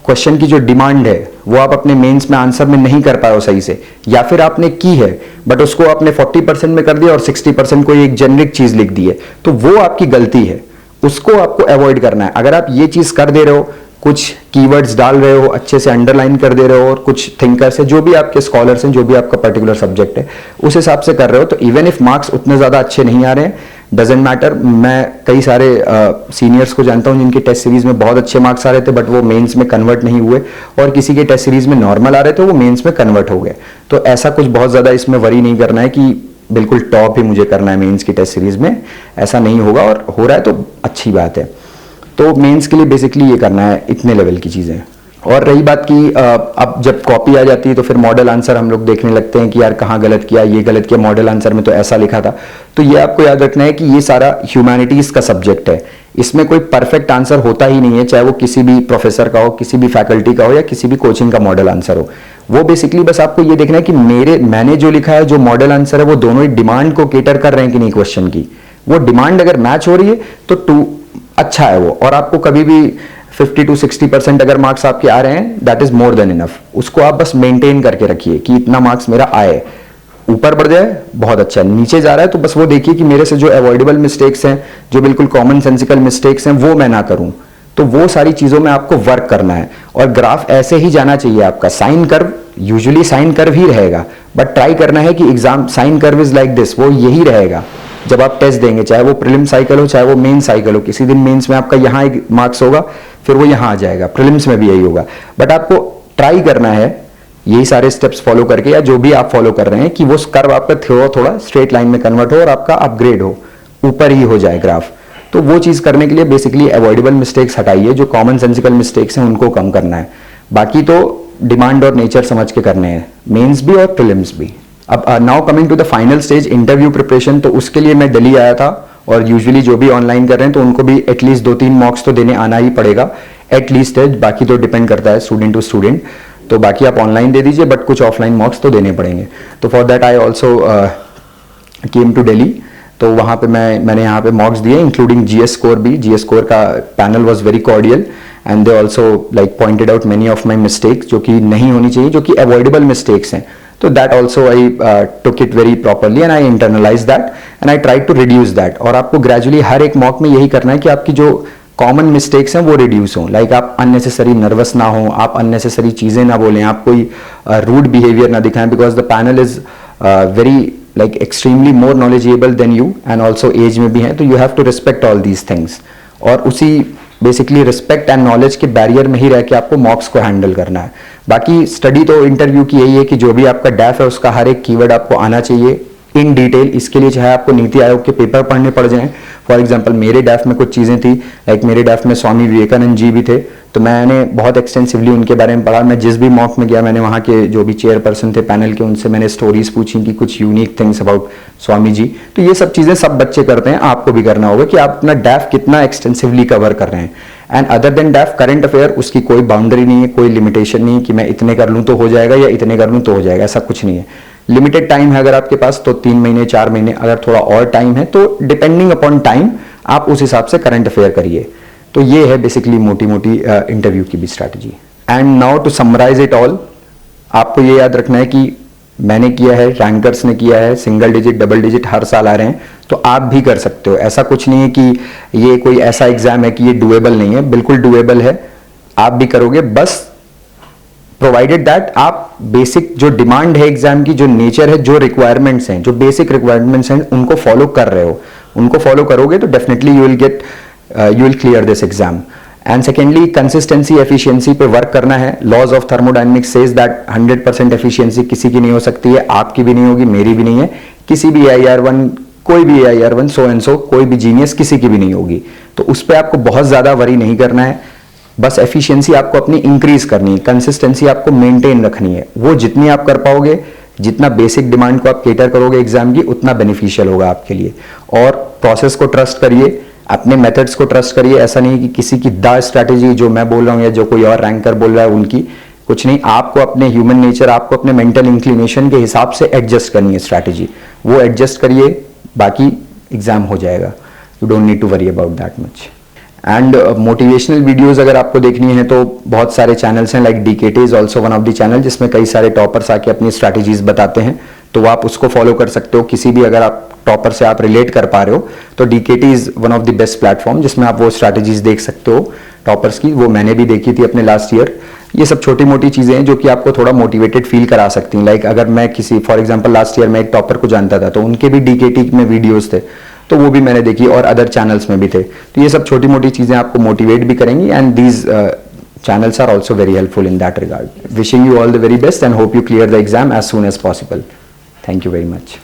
क्वेश्चन की जो डिमांड है वो आप अपने मेंस में आंसर में नहीं कर पाए हो सही से, या फिर आपने की है बट उसको आपने 40% में कर दिया और 60% कोई एक जेनरिक चीज लिख दी है, तो वो आपकी गलती है, उसको आपको अवॉइड करना है। अगर आप ये चीज कर दे रहे हो, कुछ कीवर्ड्स डाल रहे हो, अच्छे से अंडरलाइन कर दे रहे हो, और कुछ थिंकर्स है, जो भी आपके स्कॉलर्स हैं, जो भी आपका पर्टिकुलर सब्जेक्ट है, उस हिसाब से कर रहे हो, तो इवन इफ मार्क्स उतने ज्यादा अच्छे नहीं आ रहे हैं, डजेंट मैटर। मैं कई सारे सीनियर्स को जानता हूं जिनके टेस्ट सीरीज में बहुत अच्छे मार्क्स आ रहे थे बट वो मेंस में कन्वर्ट नहीं हुए, और किसी के टेस्ट सीरीज में नॉर्मल आ रहे थे वो मेंस में कन्वर्ट हो गए। तो ऐसा कुछ बहुत ज्यादा इसमें वरी नहीं करना है कि बिल्कुल टॉप ही मुझे करना है मेंस की टेस्ट सीरीज में, ऐसा नहीं होगा। और हो रहा है तो अच्छी बात है। तो मेंस के लिए बेसिकली ये करना है, इतने लेवल की चीजें। और रही बात की अब जब कॉपी आ जाती है तो फिर मॉडल आंसर हम लोग देखने लगते हैं कि यार कहाँ गलत किया, ये गलत किया, मॉडल आंसर में तो ऐसा लिखा था। तो ये आपको याद रखना है कि ये सारा ह्यूमैनिटीज का सब्जेक्ट है, इसमें कोई परफेक्ट आंसर होता ही नहीं है, चाहे वो किसी भी प्रोफेसर का हो, किसी भी फैकल्टी का हो, या किसी भी कोचिंग का मॉडल आंसर हो। वो बेसिकली बस आपको ये देखना है कि मैंने जो लिखा है, जो मॉडल आंसर है, वो दोनों ही डिमांड को केटर कर रहे हैं कि नहीं क्वेश्चन की। वो डिमांड अगर मैच हो रही है तो अच्छा है वो, और आपको कभी भी 50 to 60% अगर मार्क्स आपके आ रहे हैं, that is more than enough. उसको आप बस मेंटेन करके रखिए कि इतना मार्क्स मेरा आए। ऊपर बढ़ जाए बहुत अच्छा है, नीचे जा रहा है तो बस वो देखिए कि मेरे से जो अवॉइडेबल मिस्टेक्स हैं, जो बिल्कुल कॉमन सेंसिकल मिस्टेक्स हैं, वो मैं ना करूं। तो वो सारी चीजों में आपको वर्क करना है। और ग्राफ ऐसे ही जाना चाहिए आपका, sine curve, usually sine curve ही रहेगा, बट ट्राई करना है कि exam sine curve is like this, वो यही रहेगा जब आप टेस्ट देंगे, चाहे वो प्रीलिम साइकिल हो, चाहे वो मेन साइकिल हो। किसी दिन मेंस में आपका यहाँ एक मार्क्स होगा, फिर वो यहाँ आ जाएगा, प्रीलिम्स में भी यही होगा। बट आपको ट्राई करना है यही सारे स्टेप्स फॉलो करके, या जो भी आप फॉलो कर रहे हैं, कि वो कर्व आपका थोड़ा स्ट्रेट लाइन में कन्वर्ट हो और आपका अपग्रेड हो, ऊपर ही हो जाए ग्राफ। तो वो चीज करने के लिए बेसिकली अवॉइडेबल मिस्टेक्स हटाइए, जो कॉमन सेंसिकल मिस्टेक्स हैं उनको कम करना है। बाकी तो डिमांड और नेचर समझ के करने हैं, मेंस भी और प्रीलिम्स भी। अब now coming to the final stage, interview preparation. तो उसके लिए मैं दिल्ली आया था, और यूजुअली जो भी ऑनलाइन कर रहे हैं तो उनको भी एटलीस्ट 2-3 मॉक्स तो देने आना ही पड़ेगा, एटलीस्ट है, बाकी तो डिपेंड करता है स्टूडेंट टू स्टूडेंट। तो बाकी आप ऑनलाइन दे दीजिए, बट कुछ ऑफलाइन मॉक्स तो देने पड़ेंगे। तो for that I also came to Delhi. तो वहाँ पे मैंने यहाँ पे मॉक्स दिए, इंक्लूडिंग जीएस स्कोर भी। जीएस स्कोर का panel was very cordial, and they also like pointed out many of my mistakes जो कि नहीं होनी चाहिए, जो कि अवॉइडेबल मिस्टेक्स हैं। तो that also I took it very properly and I internalize that and I try to reduce that. और आपको ग्रेजुअली हर एक मॉक में यही करना है कि आपकी जो कॉमन मिस्टेक्स हैं वो रिड्यूस हों। लाइक आप अननेसेसरी नर्वस ना हो, आप अननेसेसरी चीजें ना बोलें, आप कोई रूड बिहेवियर ना दिखाएं, because the panel is very like extremely more knowledgeable than you and also age में भी हैं, तो you have to respect all these things। और उसी बेसिकली रिस्पेक्ट एंड नॉलेज के बैरियर में ही रह के आपको मॉक्स को हैंडल करना है। बाकी स्टडी तो इंटरव्यू की यही है कि जो भी आपका डैफ है उसका हर एक कीवर्ड आपको आना चाहिए इन डिटेल। इसके लिए चाहे आपको नीति आयोग के पेपर पढ़ने पड़ जाएं। फॉर एग्जांपल मेरे डैफ में कुछ चीजें थी, लाइक मेरे डैफ में स्वामी विवेकानंद जी भी थे, तो मैंने बहुत एक्सटेंसिवली उनके बारे में पढ़ा। मैं जिस भी मॉक में गया, मैंने वहाँ के जो भी चेयरपर्सन थे पैनल के, उनसे मैंने स्टोरीज पूछी कि कुछ unique things about Swami ji. तो ये सब चीजें सब बच्चे करते हैं, आपको भी करना होगा कि आप अपना डैफ कितना एक्सटेंसिवली कवर कर रहे हैं। And other than that current affair उसकी कोई बाउंड्री नहीं है, कोई लिमिटेशन नहीं है कि मैं इतने कर लूँ तो हो जाएगा या इतने कर लूँ तो हो जाएगा, ऐसा कुछ नहीं है। लिमिटेड टाइम है अगर आपके पास तो 3 महीने 4 महीने, अगर थोड़ा और टाइम है तो डिपेंडिंग अपॉन टाइम आप उस हिसाब से करंट अफेयर करिए। तो ये है बेसिकली मोटी मोटी इंटरव्यू की भी strategy. And now to summarize it all, आपको ये याद रखना है कि मैंने किया है, रैंकर्स ने किया है, सिंगल डिजिट डबल डिजिट हर साल आ रहे हैं, तो आप भी कर सकते हो। ऐसा कुछ नहीं है कि ये कोई ऐसा एग्जाम है कि ये डुएबल नहीं है, बिल्कुल डुएबल है, आप भी करोगे, बस प्रोवाइडेड दैट आप बेसिक जो डिमांड है एग्जाम की, जो नेचर है, जो रिक्वायरमेंट्स हैं, जो बेसिक रिक्वायरमेंट्स हैं, उनको फॉलो कर रहे हो। उनको फॉलो करोगे तो definitely you will clear this exam. And secondly consistency efficiency पे वर्क करना है। Laws of thermodynamics says that 100% efficiency किसी की नहीं हो सकती है, आपकी भी नहीं होगी, मेरी भी नहीं है, किसी भी AIR1, कोई भी AIR1 सो एंड सो, कोई भी जीनियस किसी की भी नहीं होगी। तो उस पर आपको बहुत ज्यादा वरी नहीं करना है, बस एफिशिएंसी आपको अपनी इंक्रीज करनी है, कंसिस्टेंसी आपको मेंटेन रखनी है। वो जितनी आप कर पाओगे, जितना बेसिक डिमांड को आप केटर करोगे एग्जाम की, उतना बेनिफिशियल होगा आपके लिए। और प्रोसेस को ट्रस्ट करिए, अपने मेथड्स को ट्रस्ट करिए। ऐसा नहीं कि किसी की द स्ट्रैटेजी जो मैं बोल रहा हूं या जो कोई और रैंकर बोल रहा है उनकी, कुछ नहीं। आपको अपने ह्यूमन नेचर, आपको अपने मेंटल इंक्लिनेशन के हिसाब से एडजस्ट करनी है स्ट्रैटेजी, वो एडजस्ट करिए, बाकी एग्जाम हो जाएगा। You don't need to worry about that much. And motivational videos अगर आपको देखनी है तो बहुत सारे चैनल्स हैं, like DKT is also one of the channel, जिसमें कई सारे टॉपर्स आके अपनी स्ट्रैटेजीज बताते हैं, तो आप उसको फॉलो कर सकते हो। किसी भी अगर आप टॉपर से आप रिलेट कर पा रहे हो तो DKT is one of the best platform जिसमें आप वो स्ट्रैटेजीज देख सकते हो टॉपर्स की। वो मैंने भी देखी थी अपने लास्ट ईयर। ये सब छोटी मोटी चीजें हैं जो कि आपको थोड़ा मोटिवेटेड फील करा सकती हैं। लाइक अगर मैं किसी, फॉर एग्जांपल लास्ट ईयर मैं एक टॉपर को जानता था, तो उनके भी DKT में वीडियोस थे, तो वो भी मैंने देखी, और अदर चैनल्स में भी थे। तो ये सब छोटी मोटी चीजें आपको मोटिवेट भी करेंगी, and these channels are also very helpful in that regard. Wishing you all the very best and hope you clear the exam as soon as possible. Thank you very much.